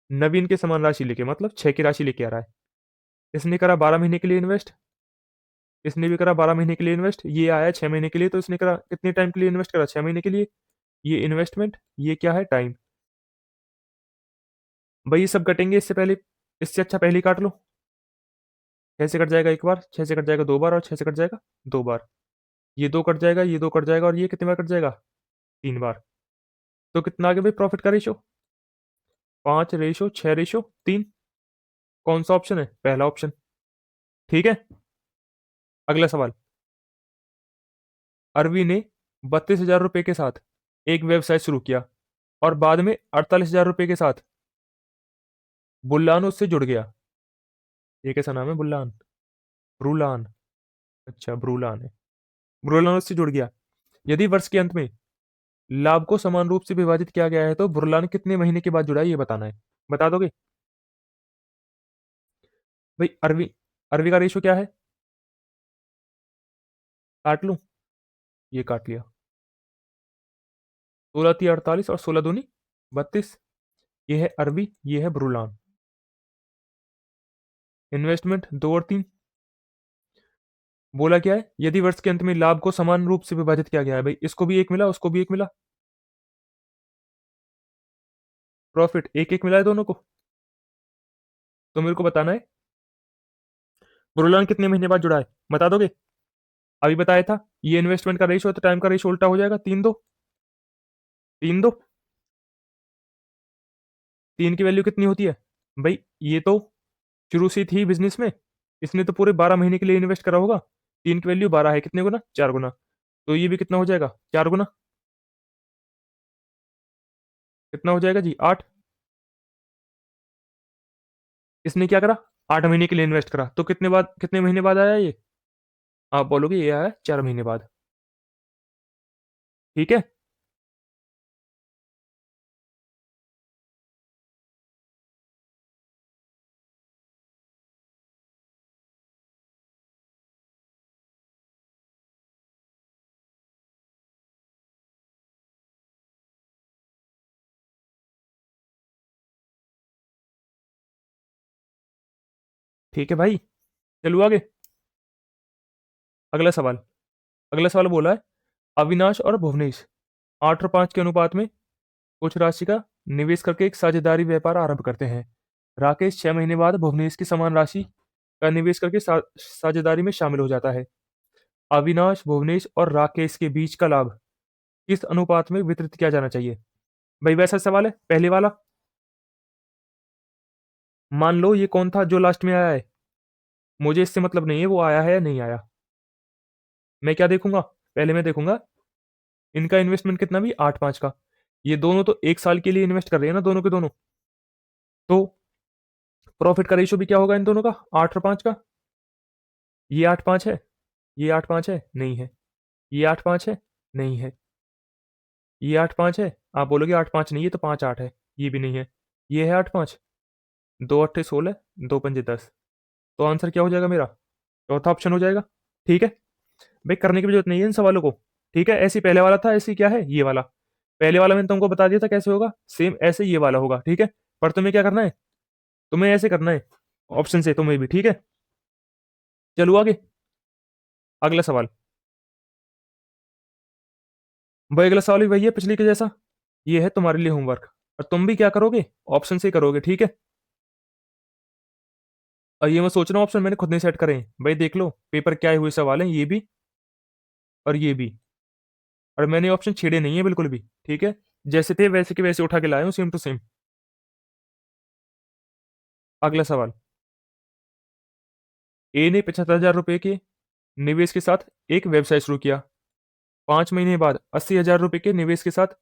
नवीन के समान राशि लेके, मतलब 6 की राशि लेके आ रहा है। इसने करा 12 महीने के लिए इन्वेस्ट। इसने भी करा 12 महीने के लिए इन्वेस्ट। ये आया 6 महीने के लिए, तो इसने करा कितने टाइम के लिए इन्वेस्ट करा? 6 महीने के लिए। ये इन्वेस्टमेंट, ये क्या है? टाइम। भाई ये सब कटेंगे इससे पहले। इससे अच्छा पहले ही काट लो। 6 से कट जाएगा एक बार, 6 से कट जाएगा 2 बार और 6 से कट जाएगा 2 बार। ये 2 कट जाएगा, ये 2 कट जाएगा और ये कितने बार कट जाएगा? 3 बार। तो कितना आ गया भाई प्रॉफिट का रेशो? 5:6:3। कौन सा ऑप्शन है? पहला ऑप्शन। ठीक है। अगला सवाल। अरवी ने 32,000 रुपए के साथ एक व्यवसाय शुरू किया और बाद में 48,000 रुपए के साथ बुल्लान उससे जुड़ गया। ये कैसा नाम है? बुल्लान। ब्रूलान। अच्छा ब्रूलान है। ब्रूलान उससे जुड़ गया। यदि वर्ष के अंत में लाभ को समान रूप से विभाजित किया गया है तो ब्रूलान कितने महीने के बाद जुड़ा है, ये बताना है। बता दोगे? भाई अरवी, अरवी का रेशो क्या है? काट लूं? ये काट लिया। 16 × 3 = 48 और 16 दूनी 32। ये है अरवी, ये है ब्रूलान। इन्वेस्टमेंट 2 और 3। बोला क्या है? यदि वर्ष के अंत में लाभ को समान रूप से विभाजित किया गया है। भाई इसको भी एक मिला, उसको भी एक मिला। प्रॉफिट एक एक मिला है दोनों को। तो मेरे को बताना है ब्रूलान कितने महीने बाद जुड़ा है, बता दोगे? अभी बताया था। ये इन्वेस्टमेंट का रेशो है तो टाइम का रेशो उल्टा हो जाएगा। 3:2। 3:2। 3 की वैल्यू कितनी होती है? भाई ये तो शुरू से थी बिजनेस में, इसने तो पूरे 12 महीने के लिए इन्वेस्ट करा होगा। 3 की वैल्यू 12 है, कितने गुना? 4 गुना। तो ये भी कितना हो जाएगा? 4 गुना। कितना हो जाएगा जी? 8। इसने क्या करा? 8 महीने के लिए इन्वेस्ट करा, तो कितने महीने बाद आया ये? आप बोलोगे ये आया 4 महीने बाद। ठीक है। ठीक है भाई, चलो आगे। अगला सवाल। अगला सवाल बोला है, अविनाश और भुवनेश 8 और 5 के अनुपात में कुछ राशि का निवेश करके एक साझेदारी व्यापार आरंभ करते हैं। राकेश 6 महीने बाद भुवनेश की समान राशि का निवेश करके साझेदारी में शामिल हो जाता है। अविनाश, भुवनेश और राकेश के बीच का लाभ किस अनुपात में वितरित किया जाना चाहिए? भाई वैसा सवाल है पहले वाला। मान लो ये कौन था जो लास्ट में आया है, मुझे इससे मतलब नहीं है वो आया है या नहीं आया। मैं क्या देखूंगा? पहले मैं देखूंगा इनका इन्वेस्टमेंट कितना भी 8-5 का। ये दोनों तो 1 साल के लिए इन्वेस्ट कर रहे हैं ना, दोनों के दोनों। तो प्रॉफिट का रेशियो भी क्या होगा इन दोनों का? 8 और 5 का। ये 8-5 है, ये 8-5 है, नहीं है। ये 8-5 है, नहीं है। ये 8-5 है, आप बोलोगे 8-5 नहीं है तो 5-8 है, ये भी नहीं है। ये है 8-5, 2 8 16, 2 5 10। तो आंसर क्या हो जाएगा मेरा? चौथा ऑप्शन हो जाएगा। ठीक है। भाई करने की भी जरूरत नहीं है इन सवालों को। ठीक है, ऐसे ही पहले वाला था, ऐसे ही क्या है ये वाला। पहले वाला मैंने तुमको बता दिया था कैसे होगा, सेम ऐसे ये वाला होगा। ठीक है। पर तुम्हें क्या करना है? तुम्हें ऐसे करना है ऑप्शन से, तुम्हें भी। ठीक है। चलो आगे। अगला सवाल। भाई अगला सवाल भी वही है पिछली के जैसा। ये है तुम्हारे लिए होमवर्क, और तुम भी क्या करोगे? ऑप्शन से करोगे। ठीक है। और ये मैं सोच रहा हूँ ऑप्शन मैंने खुद नहीं सेट करे हैं। भाई देख लो पेपर क्या हुए सवाल है, ये भी और ये भी। और मैंने ऑप्शन छेड़े नहीं है बिल्कुल भी। ठीक है। जैसे थे वैसे के वैसे उठा के लाया हूँ, सेम टू सेम। अगला सवाल। ए ने 75,000 रुपए के निवेश के साथ एक व्यवसाय शुरू किया। 5 महीने बाद 80,000 रुपए के निवेश के साथ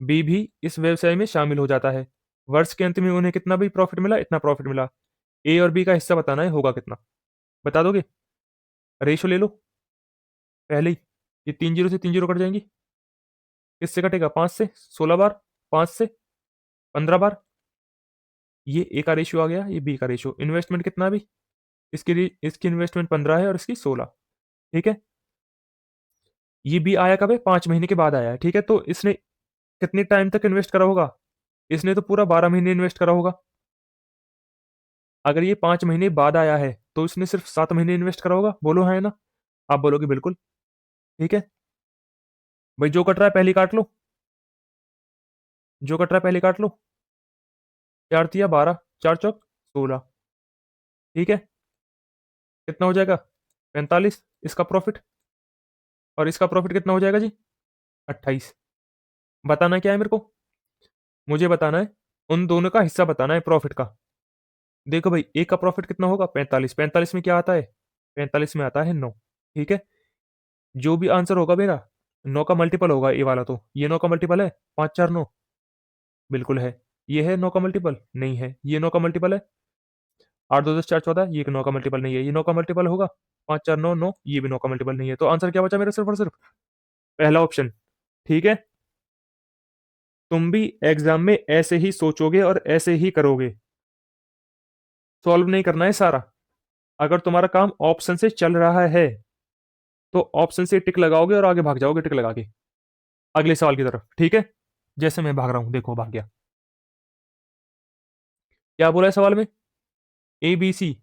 बी भी इस व्यवसाय में शामिल हो जाता है। वर्ष के अंत में उन्हें कितना भी प्रॉफिट मिला, इतना प्रॉफिट मिला। ए और बी का हिस्सा बताना है, होगा कितना? बता दोगे? रेशो ले लो पहले ही। ये 3 जीरो से 3 जीरो कट जाएंगी। किससे कटेगा? 5 से। 16 बार। 5 से 15 बार। ये ए का रेशियो आ गया, ये बी का रेशियो। इन्वेस्टमेंट कितना भी? इसकी इन्वेस्टमेंट 15 है और इसकी 16। ठीक है। ये बी आया कब है? 5 महीने के बाद आया है। ठीक है। तो इसने कितने टाइम तक इन्वेस्ट करा होगा? इसने तो पूरा 12 महीने इन्वेस्ट करा होगा। अगर ये 5 महीने बाद आया है तो इसने सिर्फ 7 महीने इन्वेस्ट करा होगा। बोलो हाँ है ना? आप बोलोगे बिल्कुल। ठीक है। भाई जो कट रहा है पहले काट लो। जो कट रहा है पहले काट लो। 4 तिया 12, 4 चौक 16। ठीक है। कितना हो जाएगा? 45 इसका प्रॉफिट। और इसका प्रॉफिट कितना हो जाएगा जी? 28। बताना क्या है मेरे को? मुझे बताना है उन दोनों का हिस्सा बताना है प्रॉफिट का। देखो भाई एक का प्रॉफिट कितना होगा? 45। 45 में क्या आता है? 45 में आता है 9। ठीक है। जो भी आंसर होगा मेरा 9 का मल्टीपल होगा ये वाला। तो ये 9 का मल्टीपल है? 5 4 9। बिल्कुल है। ये है 9 का मल्टीपल? नहीं है। ये 9 का मल्टीपल है? 8 2 10 4 14। ये 9 का मल्टीपल नहीं है। ये 9 का मल्टीपल होगा? 5 4 9 9। ये भी 9 का मल्टीपल नहीं है। तो आंसर क्या बचा मेरा? सिर्फ और सिर्फ पहला ऑप्शन। ठीक है। तुम भी एग्जाम में ऐसे ही सोचोगे और ऐसे ही करोगे। सॉल्व नहीं करना है सारा। अगर तुम्हारा काम ऑप्शन से चल रहा है तो ऑप्शन से टिक लगाओगे और आगे भाग जाओगे टिक लगा के अगले सवाल की तरफ। ठीक है। जैसे मैं भाग रहा हूं, देखो भाग गया। क्या बोला है सवाल में? ए बी सी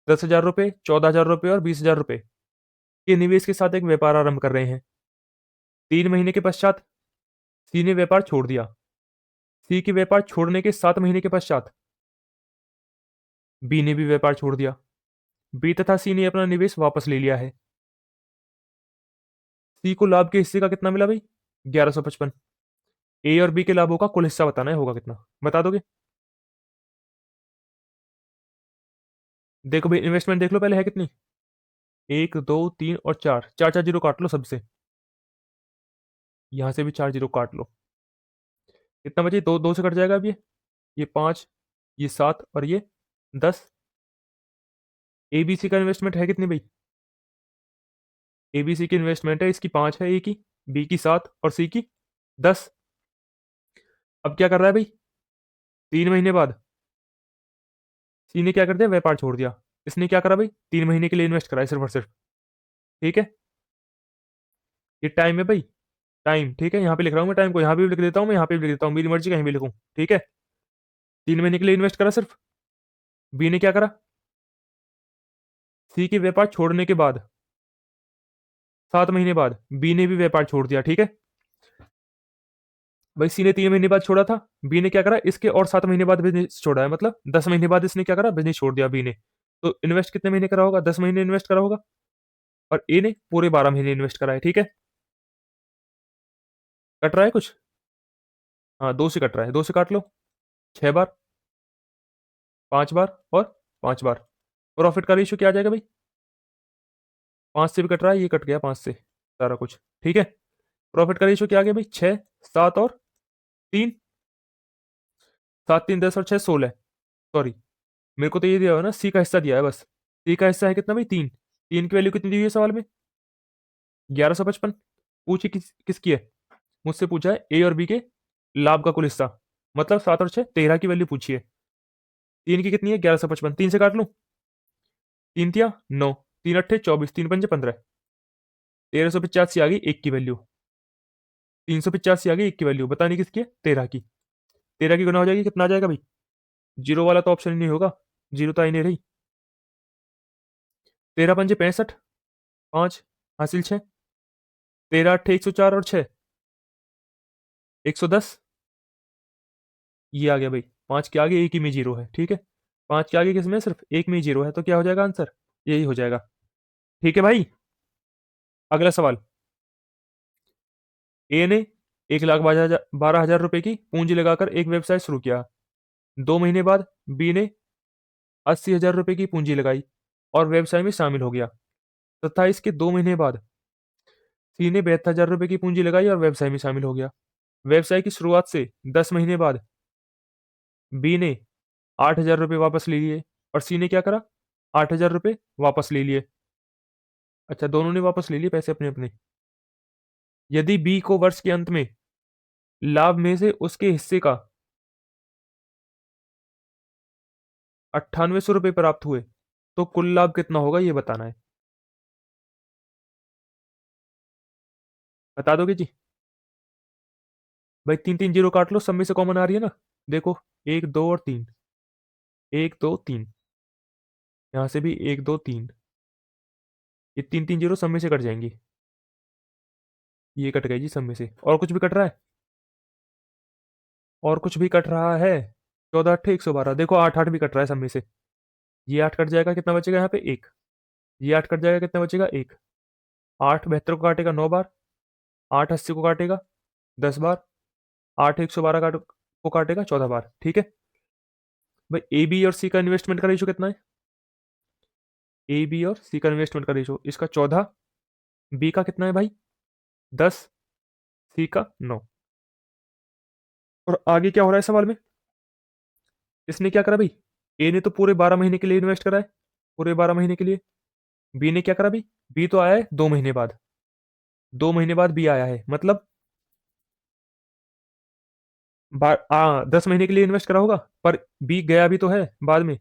10,000 रुपए, 14,000 रुपए और 20,000 रुपए के निवेश के साथ एक व्यापार आरंभ कर रहे हैं। 3 महीने के पश्चात सी ने व्यापार छोड़ दिया। सी के व्यापार छोड़ने के 7 महीने के पश्चात बी ने भी व्यापार छोड़ दिया। बी तथा सी ने अपना निवेश वापस ले लिया है। सी को लाभ के हिस्से का कितना मिला भाई? 1155। ए और बी के लाभों का कुल हिस्सा बताना है, होगा कितना? बता दोगे? देखो भाई इन्वेस्टमेंट देख लो पहले है कितनी। 1 2 3 और 4, 4 4 जीरो काट लो सबसे। यहाँ से भी 4 जीरो काट लो। कितना बचे? दो दो से कट जाएगा अब ये 5, ये 7 और ये 10। एबीसी का इन्वेस्टमेंट है कितनी भाई? एबीसी की इन्वेस्टमेंट है, इसकी 5 है, ए की, बी की 7 और सी की 10। अब क्या कर रहा है भाई? 3 महीने बाद सी ने क्या कर दिया? व्यापार छोड़ दिया। इसने क्या करा भाई? 3 महीने के लिए इन्वेस्ट करा है सिर्फ और सिर्फ। ठीक है, ये टाइम है भाई, टाइम। ठीक है, यहाँ पे लिख रहा हूँ मैं टाइम को, यहाँ पे भी लिख देता हूँ मैं, यहाँ पे भी लिख देता हूँ, मेरी मर्जी कहीं भी लिखूँ। ठीक है, 3 महीने के लिए इन्वेस्ट करा सिर्फ। बी ने क्या करा? सी के व्यापार छोड़ने के बाद 7 महीने बाद बी ने भी व्यापार छोड़ दिया। ठीक है भाई, सी ने 3 महीने बाद छोड़ा था, बी ने क्या करा? इसके और 7 महीने बाद बिजनेस छोड़ा है, मतलब 10 महीने बाद इसने क्या करा? बिजनेस छोड़ दिया बी ने। तो इन्वेस्ट कितने महीने करा होगा? 10 महीने इन्वेस्ट करा होगा। और ए ने पूरे 12 महीने इन्वेस्ट करा है। ठीक है, कट रहा है कुछ? हाँ, 2 से कट रहा है, 2 से काट लो। 6 बार, 5 बार और 5 बार। प्रॉफिट का रेशियो क्या आ जाएगा भाई? 5 से भी कट रहा है, ये कट गया 5 से सारा कुछ। ठीक है, प्रॉफिट का रेशियो क्या आ गया भाई? 6 7 और 3। 7 3 10 और 6 16। सॉरी, मेरे को तो ये दिया हुआ है ना, सी का हिस्सा दिया है बस। सी का हिस्सा है कितना भाई? 3। 3 की वैल्यू कितनी दी हुई है सवाल में? 1155। पूछी किसकी है? मुझसे पूछा है ए और बी के लाभ का कुल हिस्सा, मतलब 7 और 6 13 की वैल्यू पूछी है। 3 की कितनी है? 1155। 3 से काट लूं। 3 तिया 9, 3 अट्ठे 24, 3 पंजे 15। 1385 आ गई एक की वैल्यू। 385 आ गई एक की वैल्यू, बतानी किसकी है? 13 की। 13 की गुना हो जाएगी, कितना आ जाएगा भाई? जीरो वाला तो ऑप्शन ही नहीं होगा, जीरो तो आई नहीं रही। 13 पंजे 65, 5 हासिल 6। 13 अट्ठे 104 और 6 110। ये आ गया भाई। 5 के आगे एक ही में जीरो है। ठीक है, 5 के आगे किसमें? सिर्फ एक में ही जीरो है, तो क्या हो जाएगा आंसर? यही हो जाएगा। ठीक है भाई, अगला सवाल। ए ने 1,12,000 रुपए की पूंजी लगाकर एक व्यवसाय शुरू किया। 2 महीने बाद बी ने 80,000 रुपए की पूंजी लगाई और व्यवसाय में शामिल हो गया, तथा इसके 2 महीने बाद सी ने 72,000 रुपए की पूंजी लगाई और व्यवसाय में शामिल हो गया। व्यवसाय की शुरुआत से 10 महीने बाद बी ने 8,000 रुपये वापस ले लिए और सी ने क्या करा? 8,000 रुपये वापस ले लिए। अच्छा, दोनों ने वापस ले लिए पैसे अपने अपने। यदि बी को वर्ष के अंत में लाभ में से उसके हिस्से का 9800 रुपये प्राप्त हुए, तो कुल लाभ कितना होगा ये बताना है। बता दोगे जी? भाई 3 3 जीरो काट लो, सब में से कॉमन आ रही है ना। देखो, 1 2 और 3, 1 2 3, यहां से भी 1 2 3। ये 3 3 जीरो सब में से कट जाएंगी। ये कट गई जी सब में से। और कुछ भी कट रहा है? और कुछ भी कट रहा है? 14 अट्ठे 112। देखो 8 8 भी कट रहा है सब में से। ये 8 कट जाएगा, कितना बचेगा यहाँ पे? एक। ये 8 कट जाएगा, कितना बचेगा? एक। 8 72 को काटेगा 9 बार। 8 80 को काटेगा 10 बार। 8 112 को काटेगा 14 बार। ठीक है भाई, ए बी और सी का इन्वेस्टमेंट का रेशो कितना है? ए बी और सी का इन्वेस्टमेंट का रेशो, इसका 14, बी का कितना है भाई? 10, सी का 9। और आगे क्या हो रहा है सवाल में? इसने क्या करा भाई? ए ने तो पूरे 12 महीने के लिए इन्वेस्ट करा है, पूरे 12 महीने के लिए। बी ने क्या करा भाई? बी तो आया है 2 महीने बाद। 2 महीने बाद बी आया है, मतलब 10 महीने के लिए इन्वेस्ट करा होगा, पर बी गया भी तो है बाद में।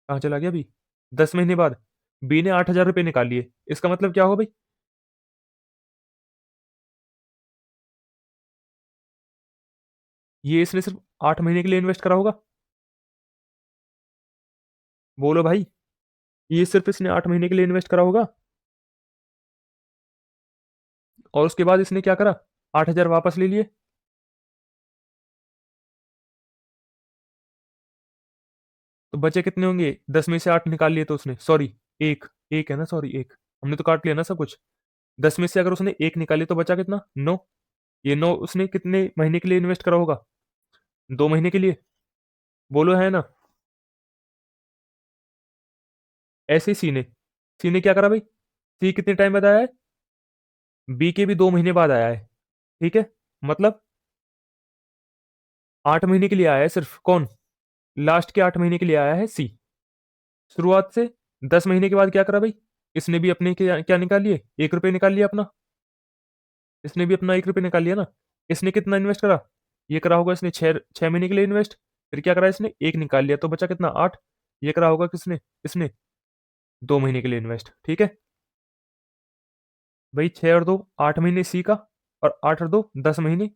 कहाँ चला गया बी? 10 महीने बाद बी ने 8,000 रुपये निकाल लिए, इसका मतलब क्या होगा भाई? ये इसने सिर्फ 8 महीने के लिए इन्वेस्ट करा होगा। बोलो भाई, ये सिर्फ इसने 8 महीने के लिए इन्वेस्ट करा होगा। और उसके बाद इसने क्या करा? 8,000 वापस ले लिए। तो बचे कितने होंगे? 10 में से 8 निकाल लिए तो उसने, सॉरी, एक। एक है ना, सॉरी, एक। हमने तो काट लिया ना सब कुछ। 10 में से अगर उसने एक निकाली तो बचा कितना? 9। ये 9 उसने कितने महीने के लिए इन्वेस्ट करा होगा? 2 महीने के लिए। बोलो है ना? ऐसे ही सी ने क्या करा भाई, सी कितने टाइम बाद आया है, बी के भी 2 महीने बाद आया है। ठीक है, मतलब 8 महीने के लिए आया है सिर्फ। कौन? लास्ट के 8 महीने के लिए आया है सी। शुरुआत से 10 महीने के बाद क्या करा भाई, इसने भी अपने क्या क्या निकाल लिए, 1 रुपये निकाल लिया अपना। इसने भी अपना 1 रुपये निकाल लिया ना। इसने कितना इन्वेस्ट करा, ये करा होगा इसने 6 महीने के लिए इन्वेस्ट। फिर क्या करा इसने, एक निकाल लिया तो बचा कितना, 8। ये करा होगा किसने, इसने 2 महीने के लिए इन्वेस्ट। ठीक है भाई, 6 और 2 8 महीने सी का, और 8 और 2 10 महीने।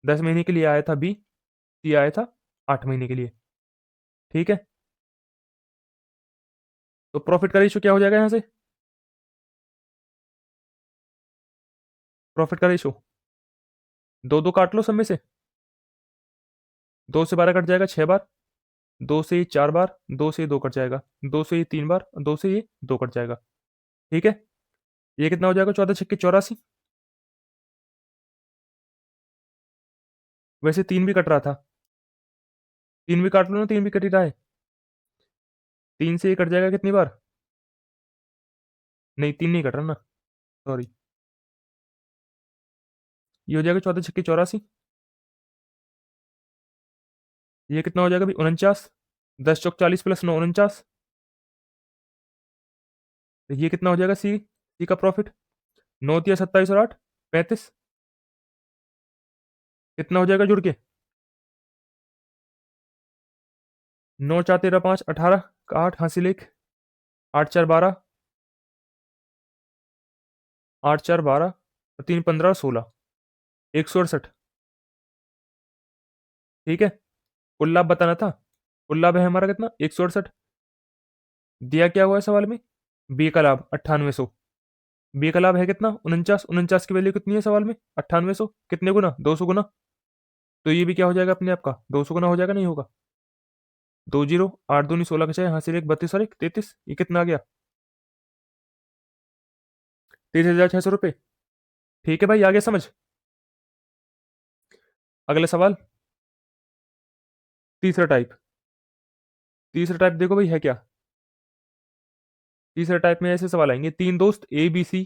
10 महीने के लिए आया था बी, सी आया था 8 महीने के लिए। ठीक है, तो प्रॉफिट का रेशो क्या हो जाएगा यहां से, प्रॉफिट का रेशो, दो दो काट लो सब में से। 2 से 12 कट जाएगा 6 बार, 2 से 4 बार, 2 से 2 कट जाएगा, 2 से 3 बार, 2 से 2 कट जाएगा। ठीक है, ये कितना हो जाएगा, 14 छक्के 84। वैसे 3 भी कट रहा था, 3 भी काट लो ना, 3 भी कट ही रहा है। 3 से ये कट जाएगा कितनी बार, नहीं 3 नहीं कट रहा ना, सॉरी। ये हो जाएगा 14 छक्के 84। ये कितना हो जाएगा भाई, 49। 10 चौक 40 प्लस 9 49। तो ये कितना हो जाएगा, सी का प्रॉफिट, 9 × 27 और 8 35। कितना हो जाएगा जुड़ के, 9 × 4 = 13 5 18 का 8 हासिल 1, 8 × 4 = 12, 8 × 4 = 12 और 3 × 15 = 16, 168। ठीक है, कुल लाभ बताना था। कुल लाभ है हमारा कितना, 168। दिया क्या हुआ है सवाल में, बी का लाभ 9800। बी का लाभ है कितना, 49। 49 की वैल्यू कितनी है सवाल में, 9800। कितने गुना, 200 गुना। तो ये भी क्या हो जाएगा अपने आप का, 200 गुना हो जाएगा, नहीं होगा। 2 0, 8 दूनी 16 का 6 हासिल 1 32 और 1 33। ये कितना आ गया, 23,600 रुपये। ठीक है भाई, आगे समझ। अगला सवाल, तीसरा टाइप। तीसरा टाइप देखो भाई है क्या, तीसरे टाइप में ऐसे सवाल आएंगे, तीन दोस्त ए बी सी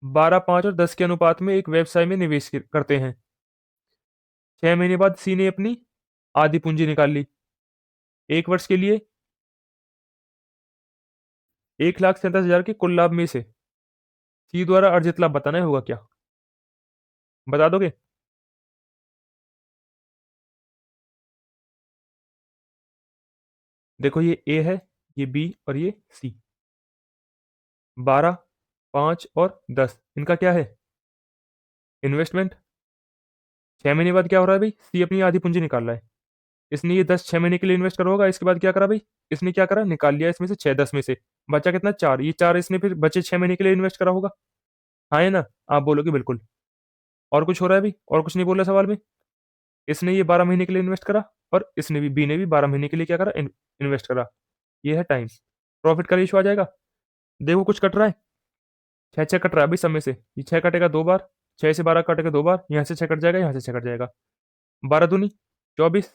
12 5 और 10 के अनुपात में एक व्यवसाय में निवेश करते हैं। 6 महीने बाद सी ने अपनी आधी पूंजी निकाल ली। 1 वर्ष के लिए 1,37,000 के कुल लाभ में से सी द्वारा अर्जित लाभ बताना है, होगा क्या, बता दोगे। देखो ये ए है, ये बी और ये सी। 12 5 और 10 इनका क्या है, इन्वेस्टमेंट। 6 महीने बाद क्या हो रहा है भाई, सी अपनी आधी पूंजी निकाल रहा है। इसने ये 10 6 महीने के लिए इन्वेस्ट करा होगा, इसके बाद क्या करा भाई, इसने क्या करा, निकाल लिया इसमें से 6 10 में से, बचा कितना 4। ये 4 इसने फिर बचे 6 महीने के लिए इन्वेस्ट करा होगा। हाँ है ना, आप बोलोगे बिल्कुल। और कुछ हो रहा है भाई, और कुछ नहीं बोला सवाल में। इसने ये 12 महीने के लिए इन्वेस्ट करा, और इसने भी, बी ने भी 12 महीने के लिए क्या करा, इन्वेस्ट करा। ये है टाइम, प्रॉफिट का रेशियो आ जाएगा। देखो कुछ कट रहा है, 6 6 कट रहा है भाई सब में से। ये 6 कटेगा 2 बार, 6 से 12 कटेगा 2 बार, यहाँ से 6 कट जाएगा, यहाँ से 6 कट जाएगा। 12 दूनी 24,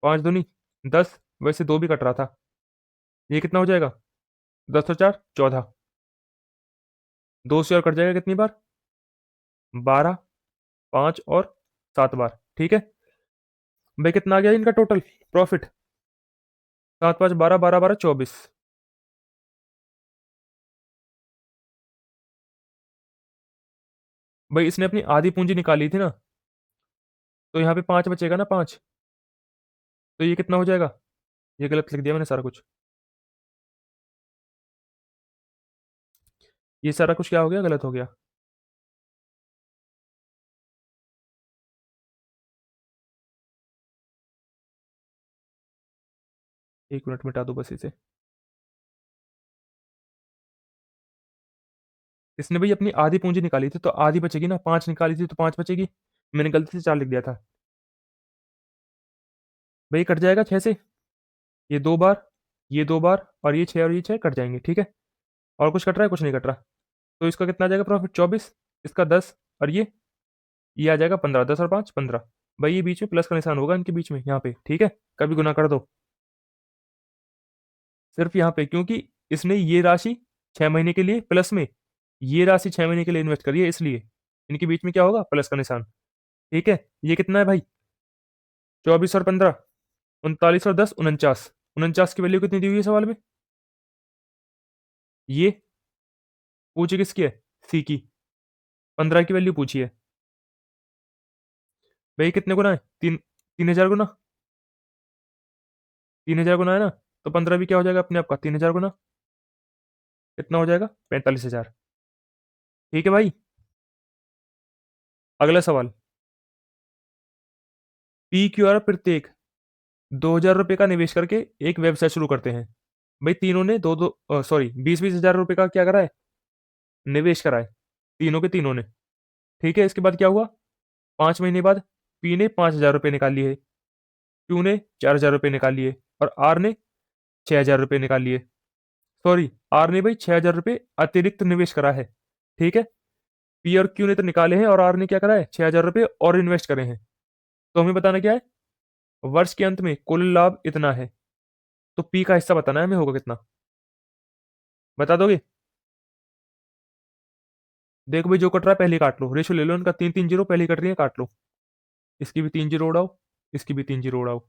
5 दूनी 10, वैसे 2 भी कट रहा था। ये कितना हो जाएगा, 10 और 4 14। 2 से और कट जाएगा कितनी बार, 12 5 और 7 बार। ठीक है भाई, कितना आ गया इनका टोटल प्रॉफिट, 7 5 12 12 12 24। भाई इसने अपनी आधी पूंजी निकाली थी ना, तो यहाँ पे 5 बचेगा ना, 5। तो ये कितना हो जाएगा, ये गलत लिख दिया मैंने सारा कुछ। ये सारा कुछ क्या हो गया, गलत हो गया। 1 मिनट मिटा दो बस इसे। इसने भाई अपनी आधी पूंजी निकाली थी, तो आधी बचेगी ना, 5 निकाली थी तो 5 बचेगी। मैंने गलती से 4 लिख दिया था। भाई कट जाएगा 6 से, ये 2 बार, ये 2 बार, और ये 6 और ये 6 कट जाएंगे। ठीक है, और कुछ कट रहा है, कुछ नहीं कट रहा। तो इसका कितना आ जाएगा प्रॉफिट, 24। इसका 10, और ये आ जाएगा 15। 10 और 5 15। भाई ये बीच में प्लस का निशान होगा इनके बीच में यहाँ पे। ठीक है, कभी गुना कर दो। सिर्फ यहाँ पे, क्योंकि इसने ये राशि 6 महीने के लिए प्लस में ये राशि 6 महीने के लिए इन्वेस्ट करी है, इसलिए इनके बीच में क्या होगा, प्लस का निशान। ठीक है, ये कितना है भाई, 24 और 15, 39 और 10, 49। 49 की वैल्यू कितनी दी हुई है सवाल में, ये पूछी किसकी है, सी की। 15 की वैल्यू पूछी है भाई, कितने गुना है, 3000 गुना। 3000 गुना है ना, तो 15 भी क्या हो जाएगा अपने आप का 3000 गुना, कितना हो जाएगा 45,000। ठीक है भाई। अगला सवाल, पी क्यू आर प्रत्येक 2,000 रुपये का निवेश करके एक व्यवसाय शुरू करते हैं। भाई तीनों ने दो दो सॉरी 20-20 हजार रुपये का क्या करा है, निवेश करा है, तीनों के तीनों ने। ठीक है, इसके बाद क्या हुआ, 5 महीने बाद पी ने 5,000 रुपये निकाल लिए, क्यू ने 4,000 रुपये निकाल लिए, और आर ने 6,000 रुपये निकाल लिए। सॉरी, आर ने भाई 6,000 रुपये अतिरिक्त निवेश करा है। ठीक है, पी और क्यू ने तो निकाले हैं, और आर ने क्या करा है, 6,000 रुपये और इन्वेस्ट करे हैं। तो हमें बताना क्या है, वर्ष के अंत में कुल लाभ इतना है। तो पी का हिस्सा बताना है हमें, होगा कितना, बता दोगे। देखो भाई, जो कट रहा है पहले काट लो, रेशो ले लो इनका, 3 3 जीरो पहले कट रही है, काट लो। इसकी भी 3 जीरो उड़ाओ, इसकी भी 3 जीरो उड़ाओ,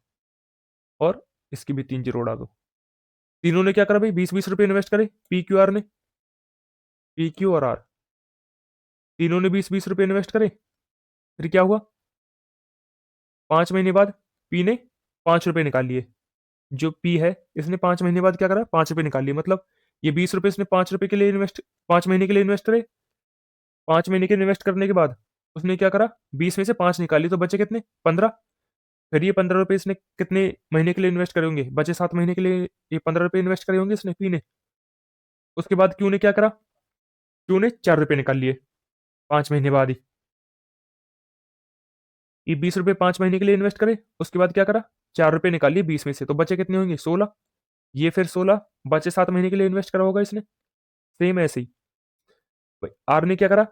और इसकी भी 3 जीरो उड़ा दो। तीनों ने क्या करा भाई, 20-20 रुपये इन्वेस्ट करे, पी क्यू आर ने, पी क्यू और आर, तीनों ने 20-20 रुपये इन्वेस्ट करे। फिर क्या हुआ, 5 महीने बाद पी ने 5 रुपये निकाल लिए। जो पी है, इसने 5 महीने बाद क्या करा, 5 रुपये निकाल लिए, मतलब ये 20 रुपये इसने 5 रुपये के लिए इन्वेस्ट, 5 महीने के लिए इन्वेस्ट करे। 5 महीने के इन्वेस्ट करने के बाद उसने क्या करा, 20 में से 5 निकाली, तो बचे कितने, 15। फिर ये 15 रुपये इसने कितने महीने के लिए इन्वेस्ट करे होंगे, बचे 7 महीने के लिए, ये 15 रुपये इन्वेस्ट करे होंगे इसने, पी ने। उसके बाद क्यू ने क्या करा, क्यू ने 4 रुपये निकाल लिए 5 महीने बाद ही। ये 20 रुपये 5 महीने के लिए इन्वेस्ट करे, उसके बाद क्या करा, 4 रुपये निकाल लिए 20 में से, तो बचे कितने होंगे, 16। ये फिर 16 बचे 7 महीने के लिए इन्वेस्ट करा होगा इसने। सेम ऐसे ही आर ने क्या करा,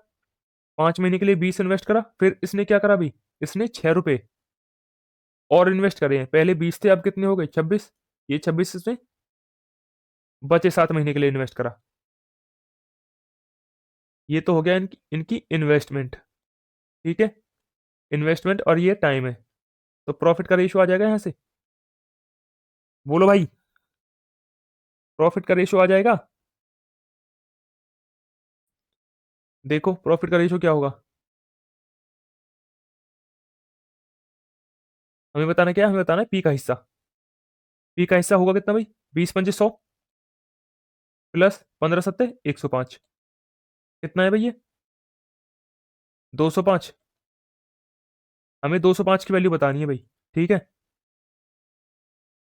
5 महीने के लिए 20 इन्वेस्ट करा, फिर इसने क्या करा अभी, इसने 6 रुपये और इन्वेस्ट करे हैं, पहले 20 थे, अब कितने हो गए, 26। ये 26 इसने बचे 7 महीने के लिए इन्वेस्ट करा। ये तो हो गया इनकी इनकी इन्वेस्टमेंट। ठीक है, इन्वेस्टमेंट, और ये टाइम है, तो प्रॉफिट का रेशियो आ जाएगा यहां से, बोलो भाई, प्रॉफिट का रेशियो आ जाएगा। देखो प्रॉफिट का रेशियो क्या होगा, हमें बताना क्या है, हमें बताना है पी का हिस्सा। पी का हिस्सा होगा कितना भाई, 20 पंजे 100, प्लस 15 सत्ते 105। कितना है भाई ये, 205। हमें 205 की वैल्यू बतानी है भाई। ठीक है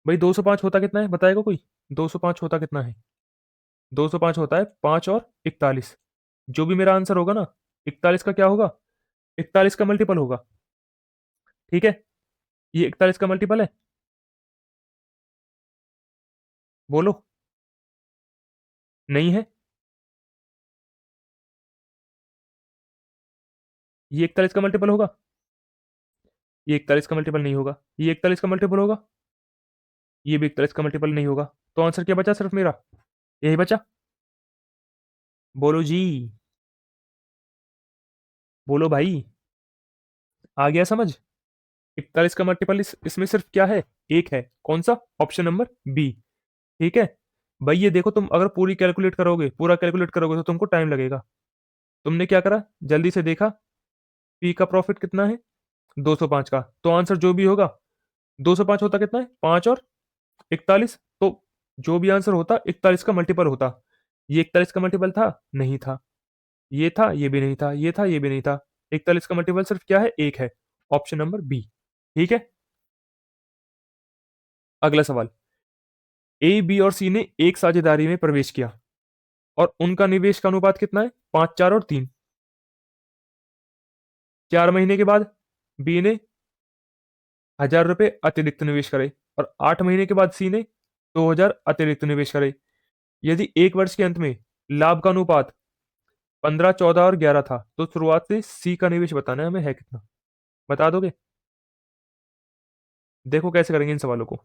भाई, 205 होता कितना है, बताएगा कोई, 205 होता कितना है, 205 होता है 5 और 41। जो भी मेरा आंसर होगा ना, 41 का क्या होगा, 41 का मल्टीपल होगा। ठीक है, ये 41 का मल्टीपल है, बोलो, नहीं है, ये 41 का मल्टीपल होगा, ये 41 का मल्टीपल नहीं होगा, ये 41 का मल्टीपल होगा, ये भी 41 का मल्टीपल नहीं होगा। तो आंसर क्या बचा, सिर्फ मेरा यही बचा, बोलो जी, बोलो भाई, आ गया समझ। 41 का मल्टीपल इसमें सिर्फ क्या है, एक है, कौन सा, ऑप्शन नंबर बी। ठीक है भाई, ये देखो, तुम अगर पूरी कैलकुलेट करोगे, पूरा कैलकुलेट करोगे, तो तुमको टाइम लगेगा। तुमने क्या करा, जल्दी से देखा, पी का प्रॉफिट कितना है, 205 का, तो आंसर जो भी होगा, 205 होता कितना है, 5 और 41, तो जो भी आंसर होता 41 का मल्टीपल होता। ये 41 का मल्टीपल था, नहीं था, ये था, ये भी नहीं था, ये था, ये भी नहीं था। 41 का मल्टीपल सिर्फ क्या है, एक है, ऑप्शन नंबर बी। ठीक है, अगला सवाल, ए बी और सी ने एक साझेदारी में प्रवेश किया, और उनका निवेश का अनुपात कितना है, 5 4 और 3। 4 महीने के बाद बी ने 1,000 रुपये अतिरिक्त निवेश करे, और 8 महीने के बाद सी ने 2,000 अतिरिक्त निवेश करे। यदि एक वर्ष के अंत में लाभ का अनुपात 15 14 और 11 था, तो शुरुआत से सी का निवेश बताना है हमें, है कितना, बता दोगे। देखो कैसे करेंगे इन सवालों को,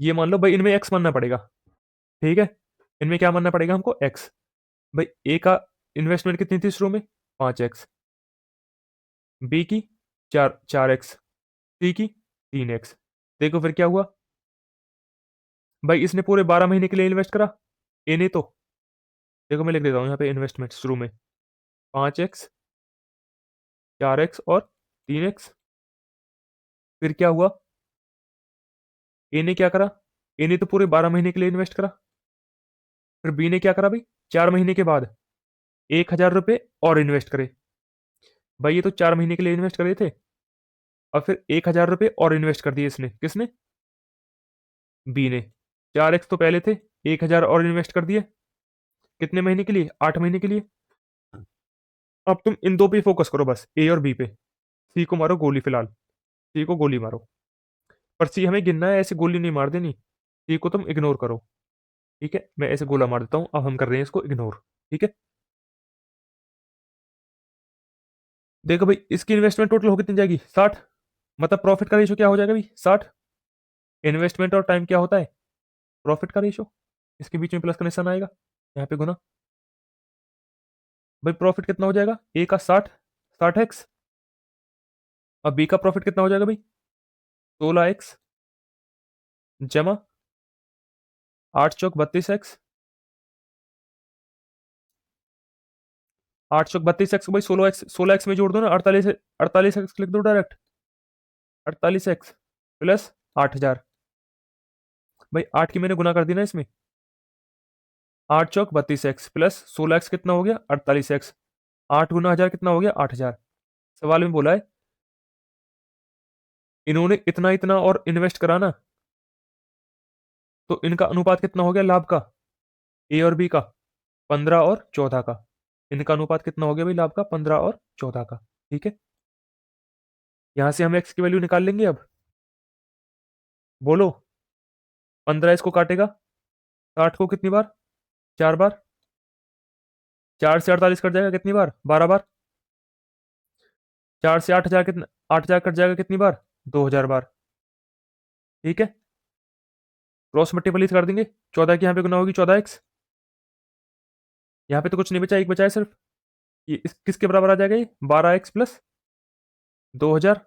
ये मान लो भाई, इनमें एक्स मानना पड़ेगा। ठीक है, इनमें क्या मानना पड़ेगा हमको, एक्स। भाई ए का इन्वेस्टमेंट कितनी थी शुरू में, 5x। बी की 4x। सी की 3x। देखो फिर क्या हुआ भाई, इसने पूरे 12 महीने के लिए इन्वेस्ट करा, ए ने तो। देखो मैं लिख देता हूँ यहाँ पे इन्वेस्टमेंट शुरू में, 5x, 4x और 3x। फिर क्या हुआ, ए ने क्या करा, ए ने तो पूरे 12 महीने के लिए इन्वेस्ट करा। फिर बी ने क्या करा भाई, 4 महीने के बाद 1,000 रुपये और इन्वेस्ट करे। भाई ये तो 4 महीने के लिए इन्वेस्ट करे थे, और फिर 1,000 रुपये और इन्वेस्ट कर दिए इसने, किसने, बी ने। 4x तो पहले थे, 1,000 और इन्वेस्ट कर दिए, कितने महीने के लिए, 8 महीने के लिए। अब तुम इन दो पे फोकस करो बस, ए और बी पे। सी को मारो गोली फिलहाल, सी को गोली मारो। पर सी हमें गिनना है, ऐसे गोली नहीं मार देनी। सी को तुम इग्नोर करो। ठीक है, मैं ऐसे गोला मार देता हूं, अब हम कर रहे हैं इसको इग्नोर। ठीक है, देखो भाई, इसकी इन्वेस्टमेंट टोटल हो कितनी जाएगी, 60। मतलब प्रॉफिट का रेशो क्या हो जाएगा भाई, 60। इन्वेस्टमेंट और टाइम क्या होता है, प्रॉफिट का रेशो। इसके बीच में प्लस का निशान आएगा, यहाँ पे गुना। भाई प्रॉफिट कितना हो जाएगा, ए का 60, 60x। अब बी का प्रॉफिट कितना हो जाएगा भाई, 16x, जमा 8 चौक 32x। 8 चौक 32x को भाई 16x, 16x में जोड़ दो ना, 48, 48x लिख दो डायरेक्ट। 48x plus 8,000। भाई 8 की मैंने गुना कर दी ना इसमें, 8 चौक 32x प्लस 16x कितना हो गया, 48x। 8 गुना 1000 कितना हो गया, 8,000। सवाल में बोला है इन्होंने इतना इतना और इन्वेस्ट करा ना, तो इनका अनुपात कितना हो गया लाभ का, ए और बी का, 15 और 14 का। इनका अनुपात कितना हो गया भाई लाभ का, 15 और 14 का। ठीक है, यहां से हम एक्स की वैल्यू निकाल लेंगे अब। बोलो, 15 इसको काटेगा, 60 को कितनी बार, 4 बार। 4 से 48 कट जाएगा कितनी बार, 12 बार। 4 से 8,000 कितना, 8,000 कट जाएगा कितनी बार, 2,000 बार। ठीक है, क्रॉस मल्टीपल कर देंगे, 14 की यहाँ पे गुना होगी 14x। यहाँ पे तो कुछ नहीं बचा, एक बचा है सिर्फ। ये किसके बराबर आ जाएगा, ये 12x प्लस 2,000।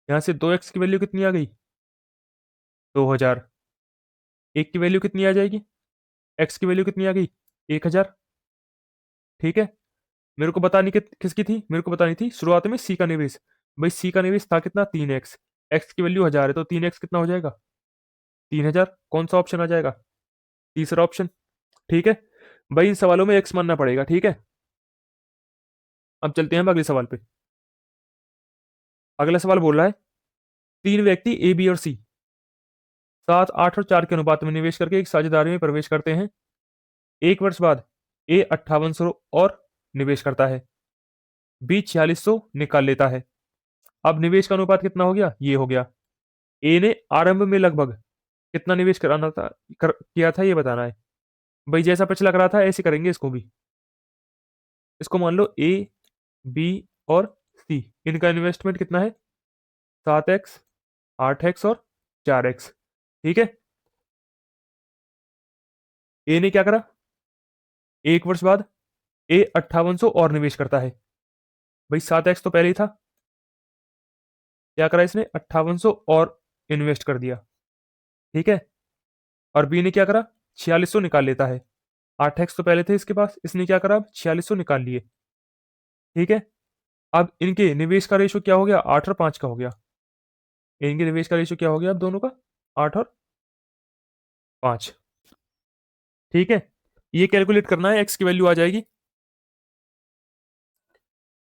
यहाँ से 2x की वैल्यू कितनी आ गई, 2,000। एक की वैल्यू कितनी आ जाएगी, x की वैल्यू कितनी आ गई, 1,000। ठीक है, मेरे को बतानी किसकी थी, मेरे को बतानी थी शुरुआत में सी का निवेश। भाई सी का निवेश था कितना, 3x। एक्स की वैल्यू 1,000 है, तो 3x कितना हो जाएगा, 3,000। कौन सा ऑप्शन आ जाएगा, तीसरा ऑप्शन। ठीक है, भाई इन सवालों में एक्स मानना पड़ेगा। ठीक है, अब चलते हैं हम अगले सवाल पे। अगला सवाल बोल रहा है, तीन व्यक्ति ए बी और सी 7, 8 और 4 के अनुपात में निवेश करके एक साझेदारी में प्रवेश करते हैं। एक वर्ष बाद ए 5800 और निवेश करता है, बी 4600 निकाल लेता है। अब निवेश का अनुपात कितना हो गया, ये हो गया। ए ने आरंभ में लगभग कितना निवेश कराना था, किया था, ये बताना है। भाई जैसा पिछला करा था ऐसे करेंगे इसको भी। इसको मान लो ए, बी और सी, इनका इन्वेस्टमेंट कितना है, 7x, 8x और 4x। ठीक है, ए ने क्या करा, एक वर्ष बाद ए 5800 और निवेश करता है। भाई 7x तो पहले ही था, क्या करा इसने, 5800 और इन्वेस्ट कर दिया। ठीक है, और बी ने क्या करा, 4600 निकाल लेता है। 8x तो पहले थे इसके पास, इसने क्या करा, 4600 निकाल लिए। ठीक है, अब इनके निवेश का रेशो क्या हो गया, 8 और 5 का हो गया। इनके निवेश का रेशो क्या हो गया अब दोनों का, 8 और 5। ठीक है, ये कैलकुलेट करना है, एक्स की वैल्यू आ जाएगी।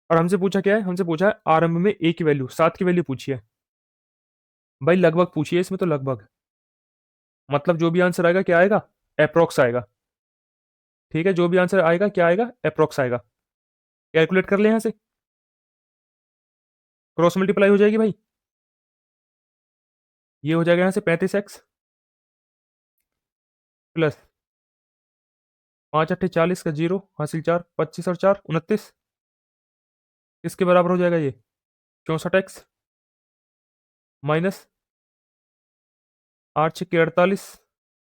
और हमसे पूछा क्या है, हमसे पूछा है आरंभ में ए की वैल्यू, 7 की वैल्यू पूछी है। भाई लगभग पूछिए इसमें, तो लगभग मतलब जो भी आंसर आएगा क्या आएगा, अप्रोक्स आएगा। ठीक है, जो भी आंसर आएगा क्या आएगा, अप्रोक्स आएगा। कैलकुलेट कर ले यहां से, क्रॉस मल्टीप्लाई हो जाएगी भाई। ये हो जाएगा यहां से 35x प्लस 5 8 40 का 0 हासिल 4, 25 और 4 29। किसके बराबर हो जाएगा ये, 64x माइनस 8 छक्के 48,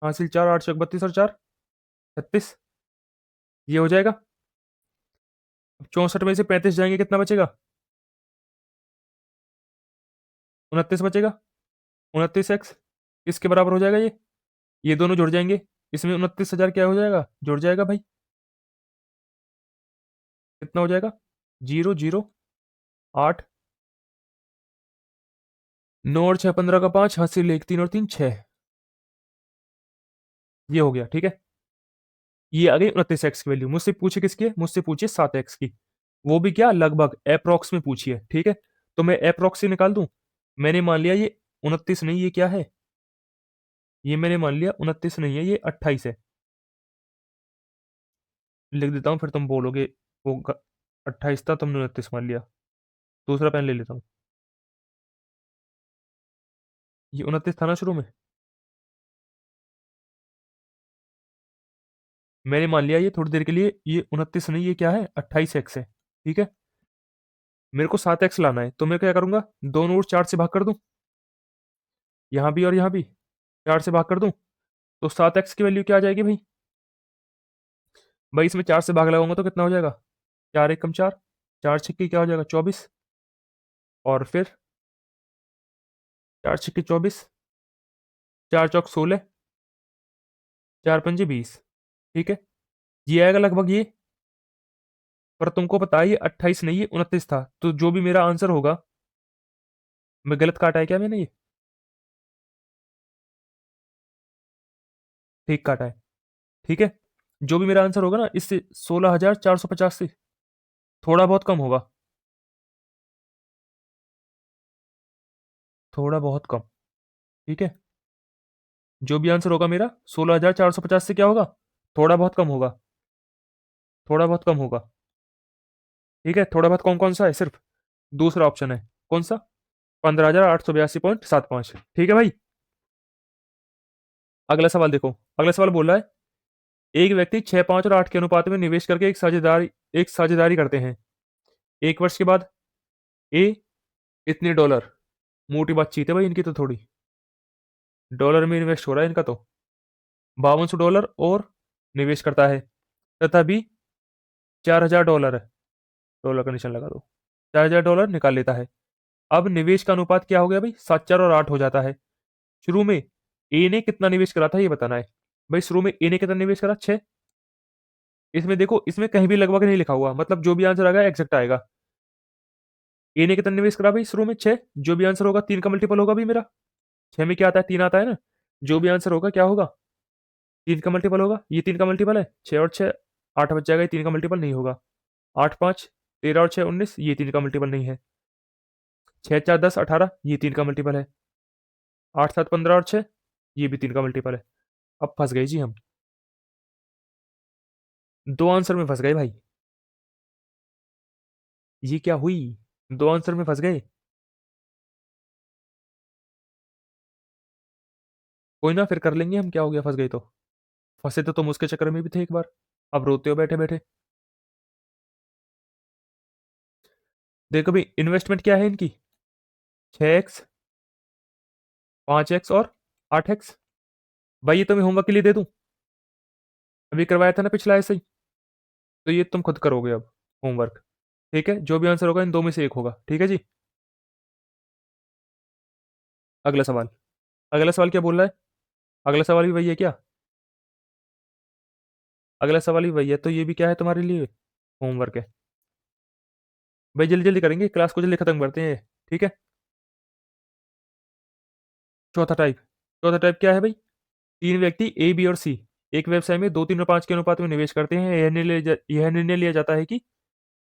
हासिल 4, 8 चौक 32 और 4 36। ये हो जाएगा। अब 64 में से 35 जाएंगे, कितना बचेगा? 29 बचेगा। 29x किसके बराबर हो जाएगा ये दोनों जुड़ जाएंगे। इसमें 29,000 क्या हो जाएगा, जुड़ जाएगा भाई। कितना हो जाएगा? 0, 0, 8, 9 और 6 15 का 5, हासिल 1 3 और 3 6। ये हो गया, ठीक है। ये आ गई 29x की वैल्यू। मुझसे पूछे किसकी है? मुझसे पूछिए 7x की। वो भी क्या, लगभग अप्रोक्स में पूछिए, ठीक है। तो मैं अप्रोक्स से निकाल दूं। मैंने मान लिया ये 29 नहीं, ये क्या है? ये मैंने मान लिया 29 नहीं है, ये 28 है। लिख देता हूँ, फिर तुम बोलोगे वो 28 था, तुमने 29 मान लिया। दूसरा पेन ले लेता हूँ। ये 29 था ना शुरू में। मैंने मान लिया ये थोड़ी देर के लिए, ये 29 नहीं, ये क्या है, 28x है, ठीक है। मेरे को 7x लाना है, तो मैं क्या करूंगा, दोनों ओर 4 से भाग कर दूं। यहां भी और यहां भी 4 से भाग कर दूं। तो 7x की वैल्यू क्या आ जाएगी भाई? भाई इसमें 4 से भाग लगाऊंगा तो कितना हो जाएगा? 4 एकम 4, 4 छिक्के क्या हो जाएगा, 24। और फिर 4 छिक्के 24, 4 चौक 16, 4 पंजे 20, ठीक है। ये आएगा लगभग ये। पर तुमको पता है ये 28 नहीं, ये 29 था, तो जो भी मेरा आंसर होगा। मैं गलत काटा है क्या मैंने ये? ठीक काटा है, ठीक है। जो भी मेरा आंसर होगा ना, इससे 16,450 से थोड़ा बहुत कम होगा। थोड़ा बहुत कम, ठीक है। जो भी आंसर होगा मेरा 16,450 से क्या होगा, थोड़ा बहुत कम होगा। थोड़ा बहुत कम होगा, ठीक है। थोड़ा बहुत कौन कौन सा है? सिर्फ दूसरा ऑप्शन है। कौन सा? 15,882.75, ठीक है भाई। अगला सवाल देखो। अगला सवाल बोल रहा है, एक व्यक्ति 6 5 और 8 के अनुपात में निवेश करके एक साझेदारी करते हैं। 1 वर्ष के बाद ए इतने डॉलर। मोटी बातचीत है भाई इनकी तो थोड़ी। डॉलर में इन्वेस्ट हो रहा है इनका तो। $52 और निवेश करता है, तथा बी $4,000 है। डॉलर का निशान लगा दो। $4,000 निकाल लेता है। अब निवेश का अनुपात क्या हो गया भाई, 7 4 और 8 हो जाता है। शुरू में ए ने कितना निवेश करा था ये बताना है। भाई शुरू में ए ने कितना निवेश करा, 6। इसमें देखो, इसमें कहीं भी लगभग नहीं लिखा हुआ, मतलब जो भी आंसर आएगा एग्जैक्ट आएगा। ए ने कितना निवेश करा भाई शुरू में, 6। जो भी आंसर होगा 3 का मल्टीपल होगा भाई मेरा। 6 में क्या आता है, 3 आता है ना। जो भी आंसर होगा क्या होगा, 3 का मल्टीपल होगा। ये 3 का मल्टीपल है, 6 और 6 8 बच जाएगा, ये 3 का मल्टीपल नहीं होगा। 8 5 13 और 6 19, ये 3 का मल्टीपल नहीं है। 6 4 10 18, ये 3 का मल्टीपल है। 8 7 15 और 6, ये भी 3 का मल्टीपल है। अब फंस गए जी हम। दो आंसर में फंस गए भाई। ये क्या हुई, दो आंसर में फंस गए। कोई ना, फिर कर लेंगे हम, क्या हो गया फंस गए तो। फंसे तो तुम उसके चक्कर में भी थे एक बार। अब रोते हो बैठे बैठे। देखो भाई, इन्वेस्टमेंट क्या है इनकी, 6x, 5x और 8x। भाई ये तुम्हें होमवर्क के लिए दे दूं, अभी करवाया था ना पिछला ऐसे ही। तो ये तुम खुद करोगे अब, होमवर्क। ठीक है, जो भी आंसर होगा इन दो में से एक होगा, ठीक है जी। अगला सवाल। अगला सवाल क्या बोल रहा है? अगला सवाल भी वही है क्या? अगला सवाल भी वही है, तो ये भी क्या है तुम्हारे लिए, होमवर्क है। भाई जल्दी जल्दी करेंगे, क्लास को जल्दी खत्म करते हैं, ठीक है। चौथा टाइप। चौथा टाइप क्या है भाई? तीन व्यक्ति ए बी और सी एक व्यवसाय में 2 3 और 5 के अनुपात में निवेश करते हैं। यह निर्णय लिया जाता है कि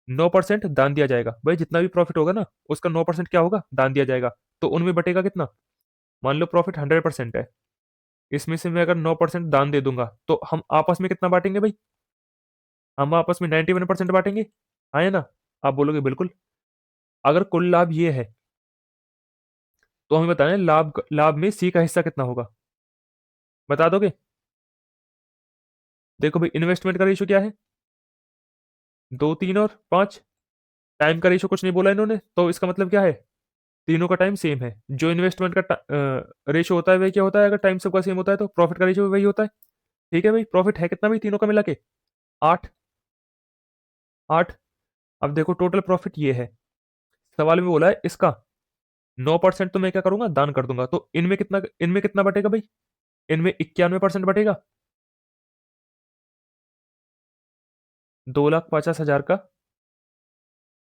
9% दान दिया जाएगा। भाई जितना भी प्रॉफिट होगा ना, उसका 9% क्या होगा, दान दिया जाएगा। तो उनमें बटेगा कितना? मान लो प्रॉफिट 100% है, इसमें से मैं अगर 9% दान दे दूंगा, तो हम आपस में कितना बांटेंगे भाई? हम आपस में 91% बांटेंगे। हाँ है ना? आप बोलोगे बिल्कुल। अगर कुल लाभ ये है, तो हमें बताएं लाभ लाभ में सी का हिस्सा कितना होगा, बता दोगे? देखो भाई, इन्वेस्टमेंट का रेशो क्या है, 2 3 और 5। टाइम का रेशो कुछ नहीं बोला इन्होंने, तो इसका मतलब क्या है, तीनों का टाइम सेम है। जो इन्वेस्टमेंट का रेशो होता है वही क्या होता है, अगर टाइम सबका सेम होता है तो प्रॉफिट का रेशो वही होता है। ठीक है भाई, प्रॉफिट है कितना भाई तीनों का मिला के? 8। 8। अब देखो टोटल प्रॉफिट ये है, सवाल में बोला है इसका 9% तो मैं क्या करूंगा, दान कर दूंगा। तो इनमें कितना बटेगा भाई? इनमें 91% बटेगा। 2,50,000 का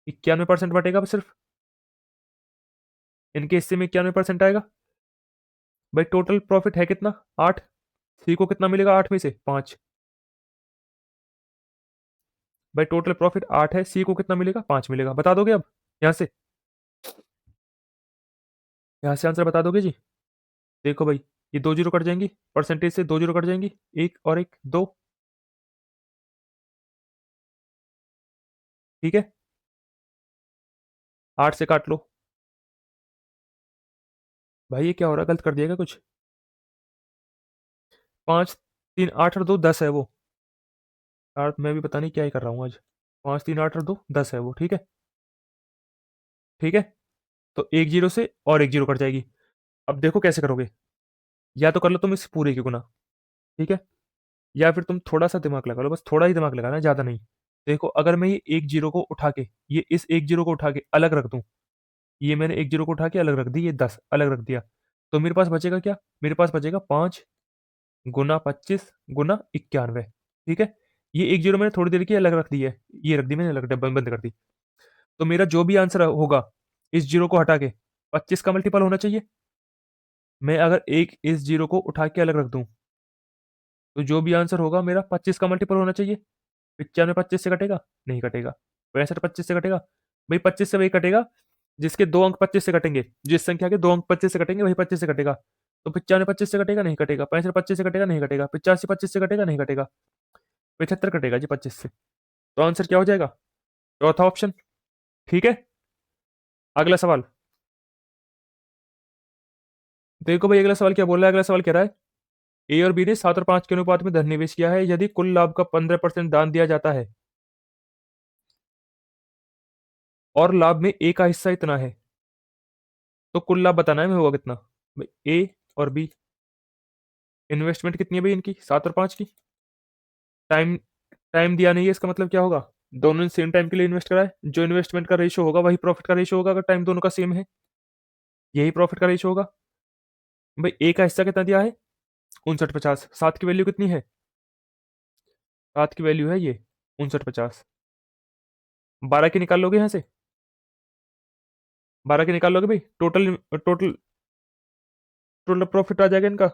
91% बटेगा सिर्फ, इनके हिस्से में 91% आएगा। भाई टोटल प्रॉफिट है कितना? 8। सी को कितना मिलेगा 8 में से? 5। भाई टोटल प्रॉफिट 8 है, सी को कितना मिलेगा? 5 मिलेगा। बता दोगे अब यहां से? यहां से आंसर बता दोगे जी? देखो भाई, ये दो जीरो कट जाएंगी, परसेंटेज से दो जीरो कट जाएंगी, एक और एक दो। ठीक है, 8 से काट लो। भाई ये क्या हो रहा है, गलत कर दिया क्या कुछ? 5 3 8 और 2 10 है वो। यार मैं भी पता नहीं क्या ही कर रहा हूँ आज। 5 3 8 और 2 10 है वो। ठीक है। ठीक है, तो एक जीरो से और एक जीरो कट जाएगी। अब देखो कैसे करोगे, या तो कर लो तुम इस पूरे की गुना। ठीक है, या फिर तुम थोड़ा सा दिमाग लगा लो, बस थोड़ा ही दिमाग लगाना, ज्यादा नहीं। देखो अगर मैं ये एक जीरो को उठा के, ये इस एक जीरो को उठा के अलग रख दूं, ये मैंने एक जीरो को उठा के अलग रख दी, ये 10 अलग रख दिया, तो मेरे पास बचेगा क्या? मेरे पास बचेगा 5 गुना 25 गुना 91। ठीक है, ये एक जीरो मैंने थोड़ी देर की अलग रख दी है, ये रख दी मैंने अलग, डब्बा बंद कर दी। तो मेरा जो भी आंसर होगा इस जीरो को हटा के 25 का मल्टीपल होना चाहिए। मैं अगर एक इस जीरो को उठा के अलग रख दूं, तो जो भी आंसर होगा मेरा 25 का मल्टीपल होना चाहिए। 95 25 से कटेगा? नहीं कटेगा। 65 25 से कटेगा? भाई 25 से वही कटेगा जिसके दो अंक 25 से कटेंगे, जिस संख्या के दो अंक 25 से कटेंगे वही 25 से कटेगा। तो 95 25 से कटेगा? नहीं कटेगा। 65 25 से कटेगा? नहीं कटेगा। 85 25 से कटेगा? नहीं कटेगा। 75 कटेगा जी 25 से। तो आंसर क्या हो जाएगा? चौथा ऑप्शन। ठीक है, अगला सवाल। देखो भाई अगला सवाल क्या बोल रहा है, अगला सवाल कह रहा है ए और बी ने 7 और 5 के अनुपात में धन निवेश किया है, यदि कुल लाभ का 15% दान दिया जाता है और लाभ में ए का हिस्सा इतना है, तो कुल लाभ बताना है, में होगा कितना? ए और बी, इन्वेस्टमेंट कितनी है भाई इनकी? 7 और 5 की। टाइम, टाइम दिया नहीं है, इसका मतलब क्या होगा? दोनों ने सेम टाइम के लिए इन्वेस्ट करा है, जो इन्वेस्टमेंट का रेशियो होगा वही प्रॉफिट का रेशियो होगा, अगर टाइम दोनों का सेम है, यही प्रॉफिट का रेशियो होगा। भाई ए का हिस्सा कितना दिया है? 59 50। 7 की वैल्यू कितनी है? 7 की वैल्यू है ये 59 50। 12 की निकाल लोगे यहाँ से? 12 की निकाल लोगे भाई, टोटल टोटल टोटल प्रॉफिट आ जाएगा इनका।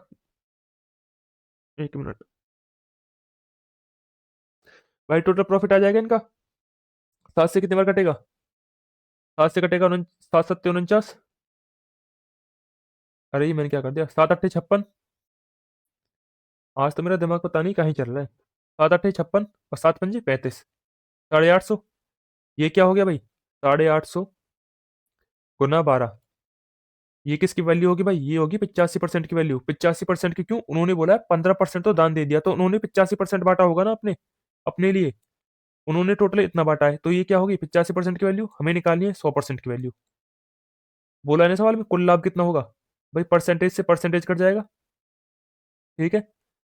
एक मिनट भाई, टोटल प्रॉफिट आ जाएगा इनका। 7 से कितनी बार कटेगा? 7 से कटेगा 7 7 49। अरे ये मैंने क्या कर दिया, 7 8 56। आज तो मेरा दिमाग पता नहीं कहीं चल रहा है। 7 8 56 और 7 5 35। 850। ये क्या हो गया भाई? 850 गुना 12। ये किसकी वैल्यू होगी भाई? ये होगी 85% की वैल्यू। 85% की क्यों? उन्होंने बोला है 15% तो दान दे दिया, तो उन्होंने 85% बांटा होगा ना अपने अपने लिए। उन्होंने टोटल इतना बांटा है, तो ये क्या होगी? 85% की वैल्यू हमें निकालनी है 100% की वैल्यू। बोला है ना सवाल में कुल लाभ कितना होगा? भाई परसेंटेज से परसेंटेज कट जाएगा। ठीक है,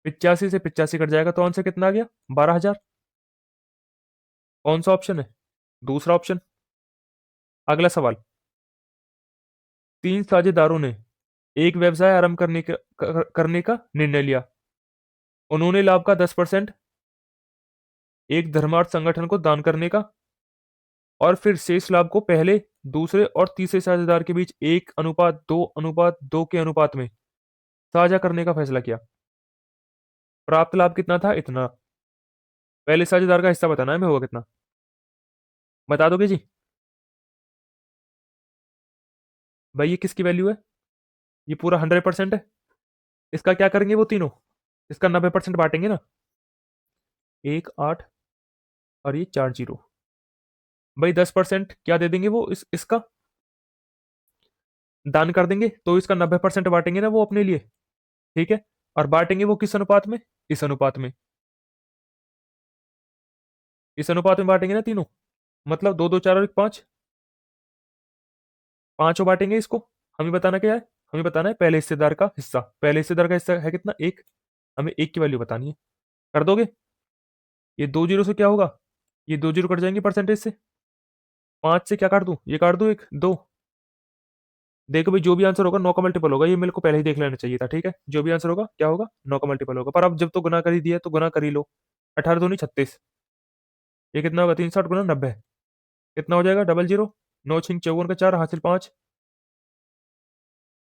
85 से 85 कट जाएगा, तो आंसर कितना आ गया? 12,000। कौन सा ऑप्शन है? दूसरा ऑप्शन। अगला सवाल। तीन साझेदारों ने एक व्यवसाय आरंभ करने का निर्णय लिया। उन्होंने लाभ का 10% एक धर्मार्थ संगठन को दान करने का, और फिर शेष लाभ को पहले, दूसरे और तीसरे साझेदार के बीच 1:2:2 के अनुपात में साझा करने का फैसला किया। प्राप्त लाभ कितना था? इतना। पहले साझेदार का हिस्सा बताना है, में होगा कितना? बता दोगे जी? भाई ये किसकी वैल्यू है? ये पूरा 100% है। इसका क्या करेंगे वो तीनों? इसका 90% बांटेंगे ना। 1 8 और ये 4 0। भाई 10% क्या दे देंगे वो इसका दान कर देंगे, तो इसका 90% बांटेंगे ना वो अपने लिए। ठीक है, और बांटेंगे वो किस अनुपात में? इस अनुपात में। इस अनुपात में बांटेंगे ना तीनों, मतलब 2 2 4 और 1 5। पांचों बांटेंगे इसको। हमें बताना क्या है? हमें बताना है पहले हिस्सेदार का हिस्सा। पहले हिस्सेदार का हिस्सा है कितना? एक। हमें एक की वैल्यू बतानी है। कर दोगे? ये दो जीरो से क्या होगा? ये दो जीरो कट जाएंगे परसेंटेज से। पांच से क्या काट दूं? ये काट दूं, एक दो। देखो भाई, जो भी आंसर होगा नौ का मल्टीपल होगा। ये मेरे को पहले ही देख लेना चाहिए था। ठीक है, जो भी आंसर होगा क्या होगा? नौ का मल्टीपल होगा। पर अब जब तो गुना कर ही दिया तो गुना कर ही लो। 18 दूनी 36। ये कितना होगा? 360 गुना 90। कितना हो जाएगा? Double zero. नौ छिंग चौवन का चार, हासिल पांच।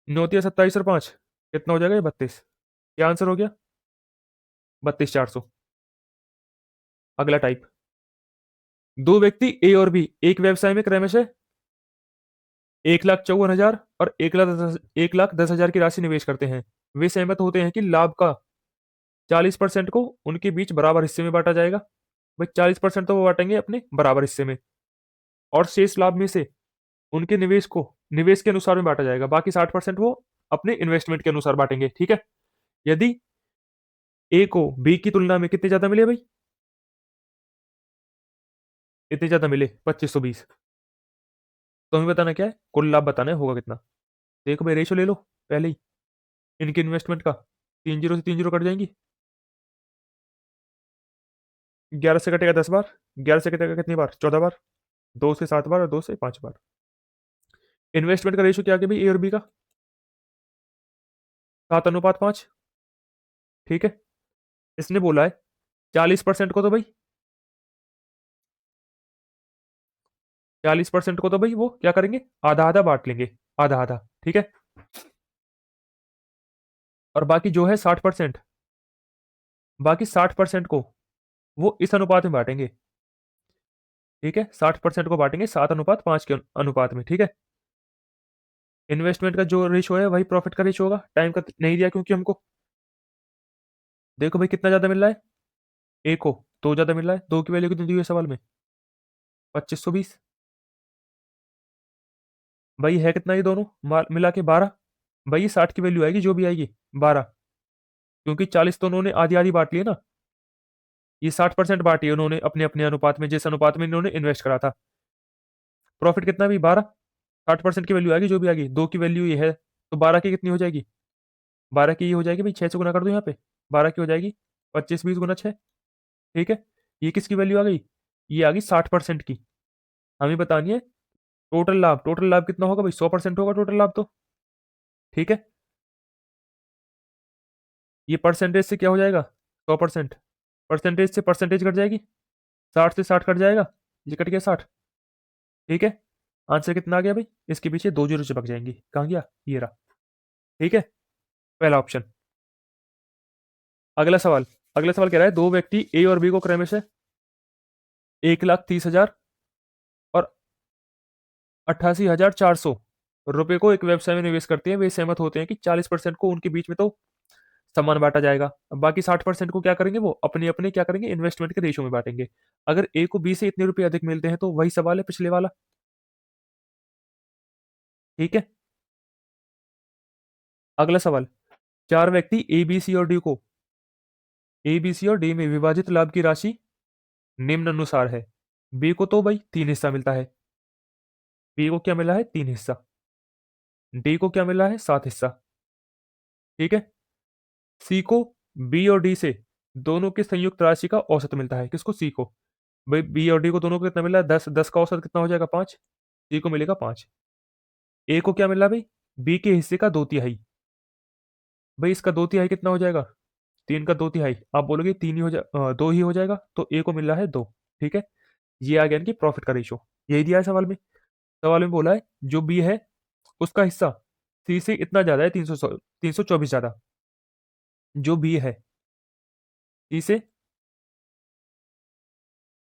नौतिया 27 और पांच कितना हो जाएगा? ये 32। क्या आंसर हो गया? 32,400। अगला टाइप। दो व्यक्ति ए और बी एक व्यवसाय में क्रमशः 1,54,000 और 1,10,000 की राशि निवेश करते हैं। वे सहमत होते हैं कि लाभ का 40% को उनके बीच बराबर हिस्से में बांटा जाएगा। भाई 40% तो वो बांटेंगे अपने बराबर हिस्से में, और शेष लाभ में से उनके निवेश के अनुसार में बांटा जाएगा। बाकी 60% वो अपने इन्वेस्टमेंट के अनुसार बांटेंगे। ठीक है। यदि ए को बी की तुलना में कितने ज्यादा मिले भाई? इतने ज्यादा मिले 2520। तो हमें बताना क्या है? कुल लाभ बताना है, होगा कितना। देखो भाई, रेशो ले लो पहले ही इनके इन्वेस्टमेंट का। तीन जीरो से तीन जीरो कट जाएंगी। 11 से कटेगा 10 बार। 11 से कटेगा कितनी बार? 14 बार। दो से 7 बार और दो से 5 बार। इन्वेस्टमेंट का रेशो क्या आ गया भाई ए और बी का? 7:5। ठीक है। इसने बोला है 40% को तो भाई, 40% को तो भाई वो क्या करेंगे? आधा आधा बांट लेंगे। आधा आधा। ठीक है। और बाकी जो है 60%, बाकी 60% को वो इस अनुपात में बांटेंगे। ठीक है, 60% को बांटेंगे 7:5 के अनुपात में। ठीक है। इन्वेस्टमेंट का जो रेशो है वही प्रॉफिट का रेशो होगा। टाइम का नहीं दिया क्योंकि हमको। देखो भाई कितना ज्यादा मिल रहा है? ए को दो ज्यादा मिल रहा है। दो की वैल्यू कितनी दी हुई है सवाल में? 2520। भाई है कितना ये दोनों मिला के? 12। भाई ये 60 की वैल्यू आएगी जो भी आएगी, 12। क्योंकि 40 तो उन्होंने आधी आधी बांट ली है ना। ये 60% बांटी है उन्होंने अपने अपने अनुपात में, जिस अनुपात में इन्होंने इन्वेस्ट करा था। प्रॉफिट कितना भी? 12। 60% की वैल्यू आएगी जो भी आएगी। दो की वैल्यू ये है तो 12 की कितनी हो जाएगी? 12 की ये हो जाएगी भाई, 6 से गुना कर दो यहाँ पे। 12 की हो जाएगी 25 20 गुना 6। ठीक है। ये किसकी वैल्यू आ गई? ये आ गई 60% की। हमें बतानी है टोटल लाभ। टोटल लाभ कितना होगा भाई? 100% होगा टोटल लाभ तो। ठीक है। ये परसेंटेज से क्या हो जाएगा? 100%। परसेंटेज से परसेंटेज कट जाएगी। 60 से 60 कट जाएगा। ये कट गया 60। ठीक है। आंसर कितना आ गया भाई? इसके पीछे दो जीरो चिपक जाएंगी। कहाँ गया? ये रहा। ठीक है, पहला ऑप्शन। अगला सवाल। अगला सवाल कह रहा है दो व्यक्ति ए और बी को क्रमशः 1,30,000 और 88,400 रुपए को एक व्यवसाय में निवेश करते हैं। वे सहमत होते हैं कि 40% को उनके बीच में तो समान बांटा जाएगा। अब बाकी 60% को क्या करेंगे? वो अपने अपने क्या करेंगे? इन्वेस्टमेंट के रेशो में बांटेंगे। अगर ए को बी से इतने रुपए अधिक मिलते हैं तो वही सवाल है पिछले वाला। ठीक है। अगला सवाल। चार व्यक्ति ए बी सी और डी में विभाजित लाभ की राशि निम्न अनुसार है। बी को तो भाई तीन हिस्सा मिलता है। बी को क्या मिला है? तीन हिस्सा। डी को क्या मिला है? सात हिस्सा। ठीक है। सी को बी और डी से दोनों की संयुक्त राशि का औसत मिलता है। किसको? सी को। भाई बी और डी को दोनों को कितना मिला है? 10। 10 का औसत कितना हो जाएगा? 5। सी को मिलेगा 5। ए को क्या मिला भाई? बी के हिस्से का दो तिहाई। भाई इसका दो तिहाई कितना हो जाएगा? तीन का दो तिहाई। आप बोलोगे तीन ही हो दो ही हो जाएगा, तो ए को मिल रहा है दो। ठीक है। ये आ गया इनकी प्रॉफिट का रेशो। यही दिया है सवाल में। सवाल में बोला है जो बी है उसका हिस्सा सी से इतना ज्यादा है, 324 ज्यादा। जो बी है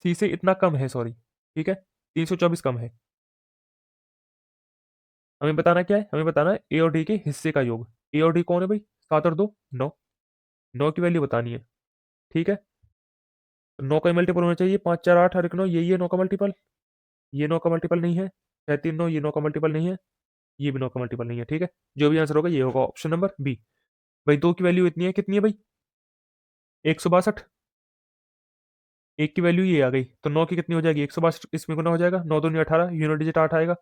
सी से इतना कम है, सॉरी। ठीक है, 324 कम है। हमें बताना क्या है? हमें बताना है ए और डी के हिस्से का योग। ए और डी कौन है भाई? 7 और 2 9। 9 की वैल्यू बतानी है। ठीक है। 9 का मल्टीपल होना चाहिए। 5 4 8 और 1 9, यही है 9 का मल्टीपल। ये 9 का मल्टीपल नहीं है। 6 3 9, ये 9 का मल्टीपल नहीं है। ये भी 9 का मल्टीपल नहीं है। ठीक है। जो भी आंसर होगा ये होगा ऑप्शन नंबर बी। भाई दो की वैल्यू इतनी है, कितनी है भाई? 162। एक की वैल्यू ये आ गई तो 9 की कितनी हो जाएगी? 162 इसमें गुना हो जाएगा। 9 दूनी 18, यूनिट डिजिट 8 आएगा।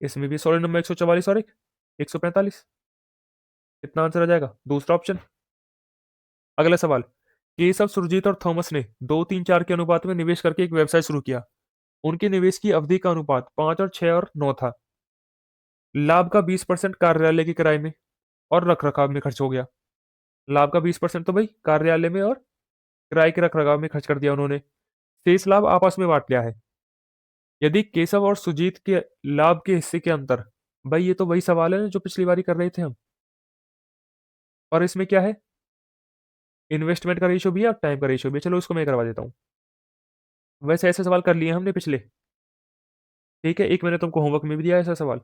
इसमें भी सॉलिड नंबर 144 और एक 145। कितना आंसर आ जाएगा? दूसरा ऑप्शन। अगला सवाल, केशव, सुरजीत और थॉमस ने 2-3-4 के अनुपात में निवेश करके एक व्यवसाय शुरू किया। उनके निवेश की अवधि का अनुपात 5 और 6 और 9 था। लाभ का 20% कार्यालय के किराए में और रख रखाव में खर्च हो गया। लाभ का 20% तो भाई कार्यालय में और किराए के रख रखाव में खर्च कर दिया उन्होंने। शेष लाभ आपस में बांट लिया है। यदि केशव और सुजीत के लाभ के हिस्से के अंतर, भाई ये तो वही सवाल है जो पिछली बारी कर रहे थे हम। और इसमें क्या है? इन्वेस्टमेंट का रेशियो भी है और टाइम का रेशियो भी है। चलो इसको मैं करवा देता हूँ। वैसे ऐसे सवाल कर लिए हमने पिछले। ठीक है, एक मैंने तुमको होमवर्क में भी दिया है ऐसा सवाल।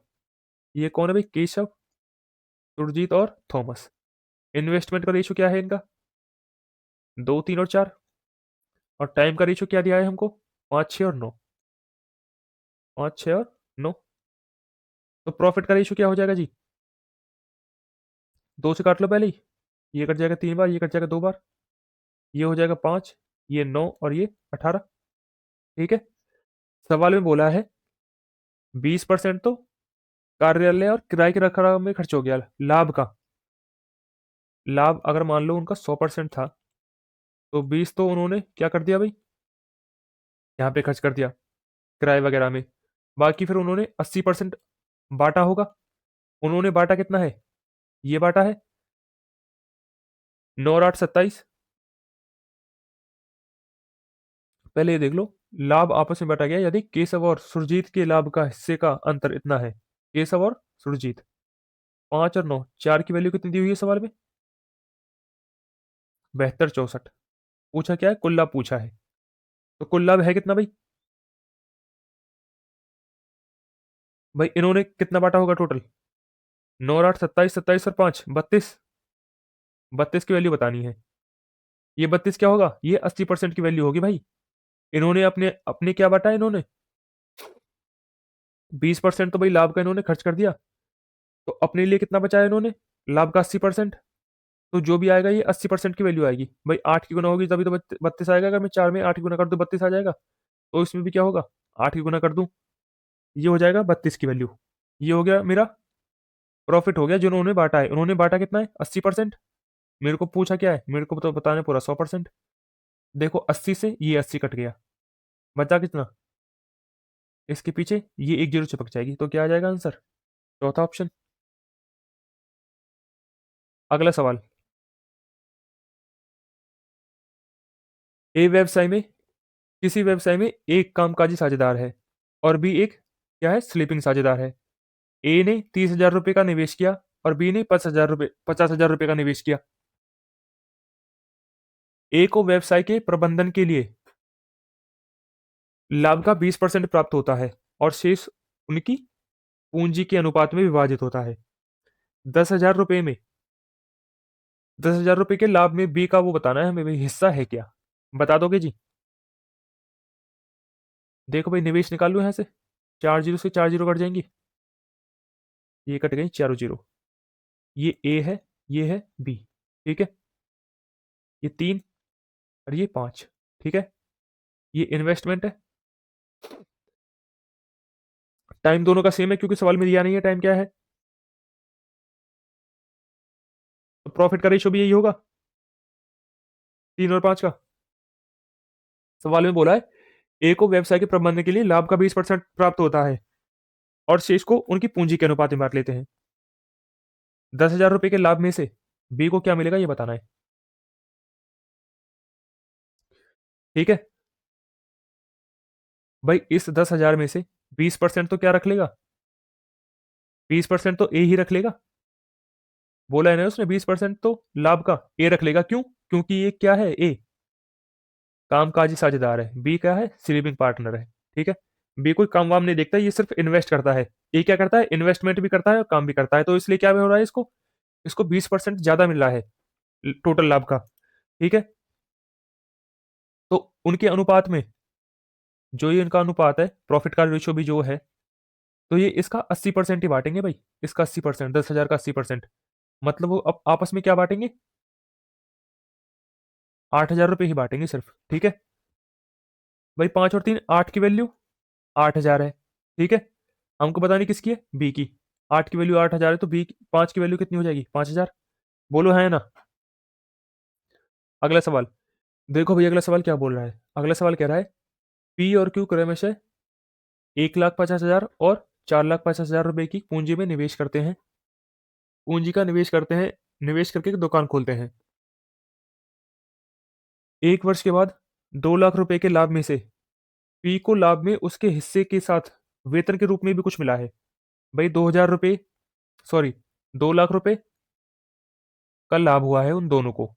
ये कौन है भाई? केशव, सुरजीत और थॉमस। इन्वेस्टमेंट का रेशियो क्या है इनका? 2, 3 और 4। और टाइम का रेशियो क्या दिया है हमको? 5, 6 और 9। 5, 6 और 9। तो प्रॉफिट का रेशियो क्या हो जाएगा जी? 2 से काट लो पहले ही। ये कट जाएगा 3 बार, ये कट जाएगा 2 बार। ये हो जाएगा 5, ये 9 और ये 18। ठीक है। सवाल में बोला है 20% तो कार्यालय और किराए के रखरखाव में खर्च हो गया लाभ का। लाभ अगर मान लो उनका 100% था, तो 20 तो उन्होंने क्या कर दिया भाई? यहाँ पे खर्च कर दिया किराए वगैरह में। बाकी फिर उन्होंने 80% बांटा होगा। उन्होंने बांटा कितना है? ये बांटा है 9 और 8, 27। पहले ये देख लो, लाभ आपस में बांटा गया यदि केशव और सुरजीत के लाभ का हिस्से का अंतर इतना है। केशव और सुरजीत। 5 और 9, 4 की वैल्यू कितनी दी हुई है सवाल में? 72, 64। पूछा क्या है? कुल लाभ पूछा है। तो कुल लाभ है कितना भाई? भाई इन्होंने कितना बांटा होगा टोटल? 9 और 8, 27, 27 और 5, 32। 32 की वैल्यू बतानी है। ये 32 क्या होगा? ये 80% की वैल्यू होगी भाई। इन्होंने अपने अपने क्या बांटा? इन्होंने 20% तो भाई लाभ का इन्होंने खर्च कर दिया। तो अपने लिए कितना बचाया इन्होंने? लाभ का 80%। तो जो भी आएगा ये 80% की वैल्यू आएगी भाई। 8 की गुना होगी तभी तो 32 आएगा। अगर मैं 4 में 8 की गुना कर दूं 32 आ जाएगा। तो इसमें भी क्या होगा? 8 की गुना कर दूं, ये हो जाएगा 32 की वैल्यू। ये हो गया मेरा प्रॉफिट हो गया जो उन्होंने बांटा है। उन्होंने बांटा कितना है? 80%। मेरे को पूछा क्या है? मेरे को तो बताना है पूरा 100%। देखो 80 से ये 80 कट गया, बचा कितना? इसके पीछे ये एक जीरो चिपक जाएगी। तो क्या आ जाएगा आंसर? चौथा ऑप्शन। अगला सवाल, ए व्यवसाय में, किसी व्यवसाय में एक कामकाजी साझेदार है और बी एक क्या है? स्लीपिंग साझेदार है। ए ने 30,000 रुपए का निवेश किया और बी ने 50,000 रुपए का निवेश किया। ए को व्यवसाय के प्रबंधन के लिए लाभ का 20% प्राप्त होता है और शेष उनकी पूंजी के अनुपात में विभाजित होता है। 10,000 रुपए में, 10,000 रुपए के लाभ में बी का वो बताना है हमें भाई, हिस्सा है क्या? बता दोगे जी? देखो भाई निवेश निकाल लो यहाँ से। 4 जीरो से 4 जीरो कट जाएंगी। ये कट गई चारों जीरो। ये ए है, ये है बी। ठीक है। ये 3 और ये 5। ठीक है। ये इन्वेस्टमेंट है। टाइम दोनों का सेम है क्योंकि सवाल में दिया नहीं है टाइम क्या है। तो प्रॉफिट का रेशियो भी यही होगा, 3 और 5 का। सवाल में बोला है ए को व्यवसाय के प्रबंधन के लिए लाभ का 20% प्राप्त होता है और शेष को उनकी पूंजी के अनुपात में बांट लेते हैं। 10,000 रुपए के लाभ में से बी को क्या मिलेगा ये बताना है। ठीक है। भाई इस 10,000 में से 20% तो क्या रख लेगा? 20% तो ए ही रख लेगा। बोला है ना उसने 20% तो लाभ का ए रख लेगा। क्यों? क्योंकि ये क्या है? ए कामकाजी साझेदार है, बी क्या है? स्लीपिंग पार्टनर है। ठीक है। बी कोई काम वाम नहीं देखता, ये सिर्फ इन्वेस्ट करता है। ए क्या करता है? इन्वेस्टमेंट भी करता है और काम भी करता है। तो इसलिए क्या हो रहा है? इसको इसको 20% ज्यादा मिल रहा है टोटल लाभ का। ठीक है। तो उनके अनुपात में, जो ये इनका अनुपात है, प्रॉफिट का रेशियो भी जो है, तो ये इसका 80% ही बांटेंगे भाई। इसका 80%, 10,000 का 80%। मतलब वो अब आपस में क्या बांटेंगे? 8,000 रुपये ही बांटेंगे सिर्फ। ठीक है। भाई 5 और 3, 8 की वैल्यू 8,000 है। ठीक है। हमको पता नहीं किसकी है, बी की। 8 की वैल्यू 8000 है तो बी 5 की वैल्यू कितनी हो जाएगी, 5000। बोलो है ना। अगला सवाल, देखो भाई अगला सवाल क्या बोल रहा है। अगला सवाल कह रहा है पी और क्यू क्रय में से 1,50,000 और 4,50,000 रुपए की पूंजी में निवेश करते हैं। पूंजी का निवेश करते हैं, निवेश करके एक दुकान खोलते हैं। 1 वर्ष के बाद 2 लाख रुपए के लाभ में से पी को लाभ में उसके हिस्से के साथ वेतन के रूप में भी कुछ मिला है। भाई 2,000 रुपए, सॉरी 2 लाख रुपए का लाभ हुआ है उन दोनों को।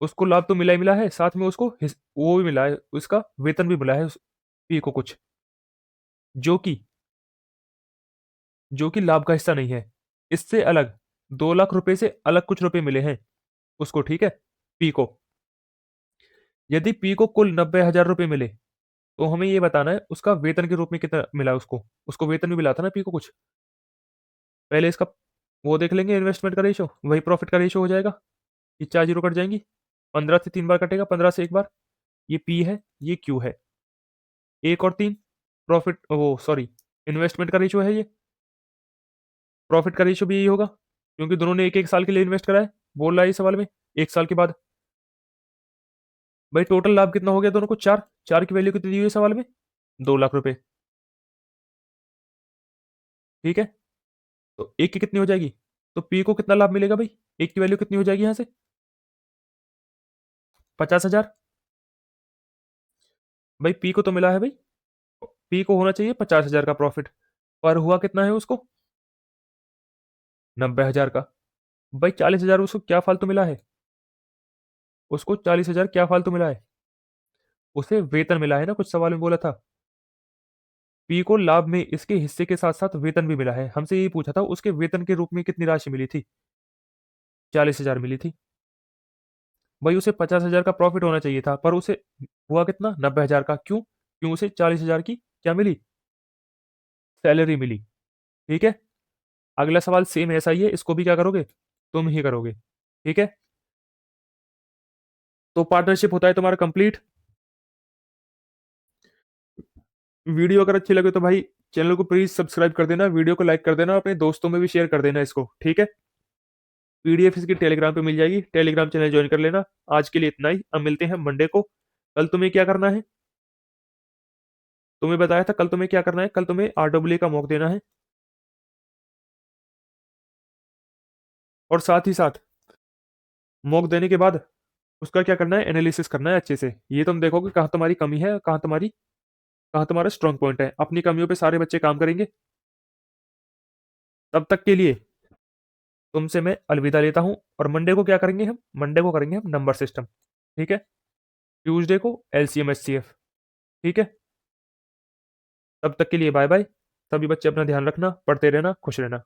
उसको लाभ तो मिला ही मिला है, साथ में उसको वो भी मिला है, उसका वेतन भी मिला है उस पी को कुछ, जो कि लाभ का हिस्सा नहीं है। इससे अलग 2 लाख रुपए से अलग कुछ रुपए मिले हैं उसको, ठीक है, पी को। यदि पी को कुल 90,000 रुपए मिले तो हमें ये बताना है उसका वेतन के रूप में कितना मिला उसको। उसको वेतन भी मिला था ना पी को कुछ। पहले इसका वो देख लेंगे, इन्वेस्टमेंट का रेशो, वही प्रॉफिट का रेशो हो जाएगा। ये 4 जीरो कट जाएंगी, 15 से 3 बार कटेगा, 15 से एक बार। ये पी है, ये क्यू है। 1 और 3 प्रॉफिट, वो सॉरी इन्वेस्टमेंट का रेशो है ये। प्रॉफिट का रेशो भी यही होगा, क्योंकि दोनों ने एक एक साल के लिए इन्वेस्ट करा है। बोल रहा है इस सवाल में 1 साल के बाद। भाई टोटल लाभ कितना हो गया दोनों को, 4। 4 की वैल्यू कितनी दी हुई है सवाल में, 2 लाख रुपए। ठीक है, तो एक की कितनी हो जाएगी, तो पी को कितना लाभ मिलेगा भाई, एक की वैल्यू कितनी हो जाएगी यहां से, 50,000। भाई पी को तो मिला है भाई, पी को होना चाहिए 50,000 का प्रॉफिट, पर हुआ कितना है उसको, 90,000 का। भाई 40,000 उसको क्या फालतू मिला है, उसको 40,000 क्या फालतू मिला है, उसे वेतन मिला है ना, कुछ सवाल में बोला था। पी को लाभ में इसके हिस्से के साथ साथ वेतन भी मिला है। हमसे यही पूछा था उसके वेतन के रूप में कितनी राशि मिली थी, 40,000 मिली थी। भाई उसे 50,000 का प्रॉफिट होना चाहिए था, पर उसे हुआ कितना, 90,000 का। क्यों, क्यों उसे 40,000 की क्या मिली, सैलरी मिली। ठीक है, अगला सवाल सेम ऐसा ही है, इसको भी क्या करोगे, तुम ही करोगे। ठीक है, तो पार्टनरशिप होता है तुम्हारा कंप्लीट। वीडियो अगर अच्छी लगे तो भाई चैनल को प्लीज सब्सक्राइब कर देना, वीडियो को लाइक कर देना, अपने दोस्तों में भी शेयर कर देना इसको। ठीक है, पीडीएफ इसकी टेलीग्राम पे मिल जाएगी, टेलीग्राम चैनल ज्वाइन कर लेना। आज के लिए इतना ही, अब मिलते हैं मंडे को। कल तुम्हें क्या करना है, तुम्हें बताया था कल तुम्हें क्या करना है, कल तुम्हें आरडब्ल्यू का मॉक देना है, और साथ ही साथ मॉक देने के बाद उसका क्या करना है, एनालिसिस करना है अच्छे से। ये तुम देखोगे कहाँ तुम्हारी कमी है, कहाँ तुम्हारा स्ट्रांग पॉइंट है। अपनी कमियों पे सारे बच्चे काम करेंगे। तब तक के लिए तुमसे मैं अलविदा लेता हूं, और मंडे को क्या करेंगे हम, मंडे को करेंगे हम नंबर सिस्टम। ठीक है, ट्यूसडे को एलसीएम एचसीएफ। ठीक है, तब तक के लिए बाय बाय। सभी बच्चे अपना ध्यान रखना, पढ़ते रहना, खुश रहना।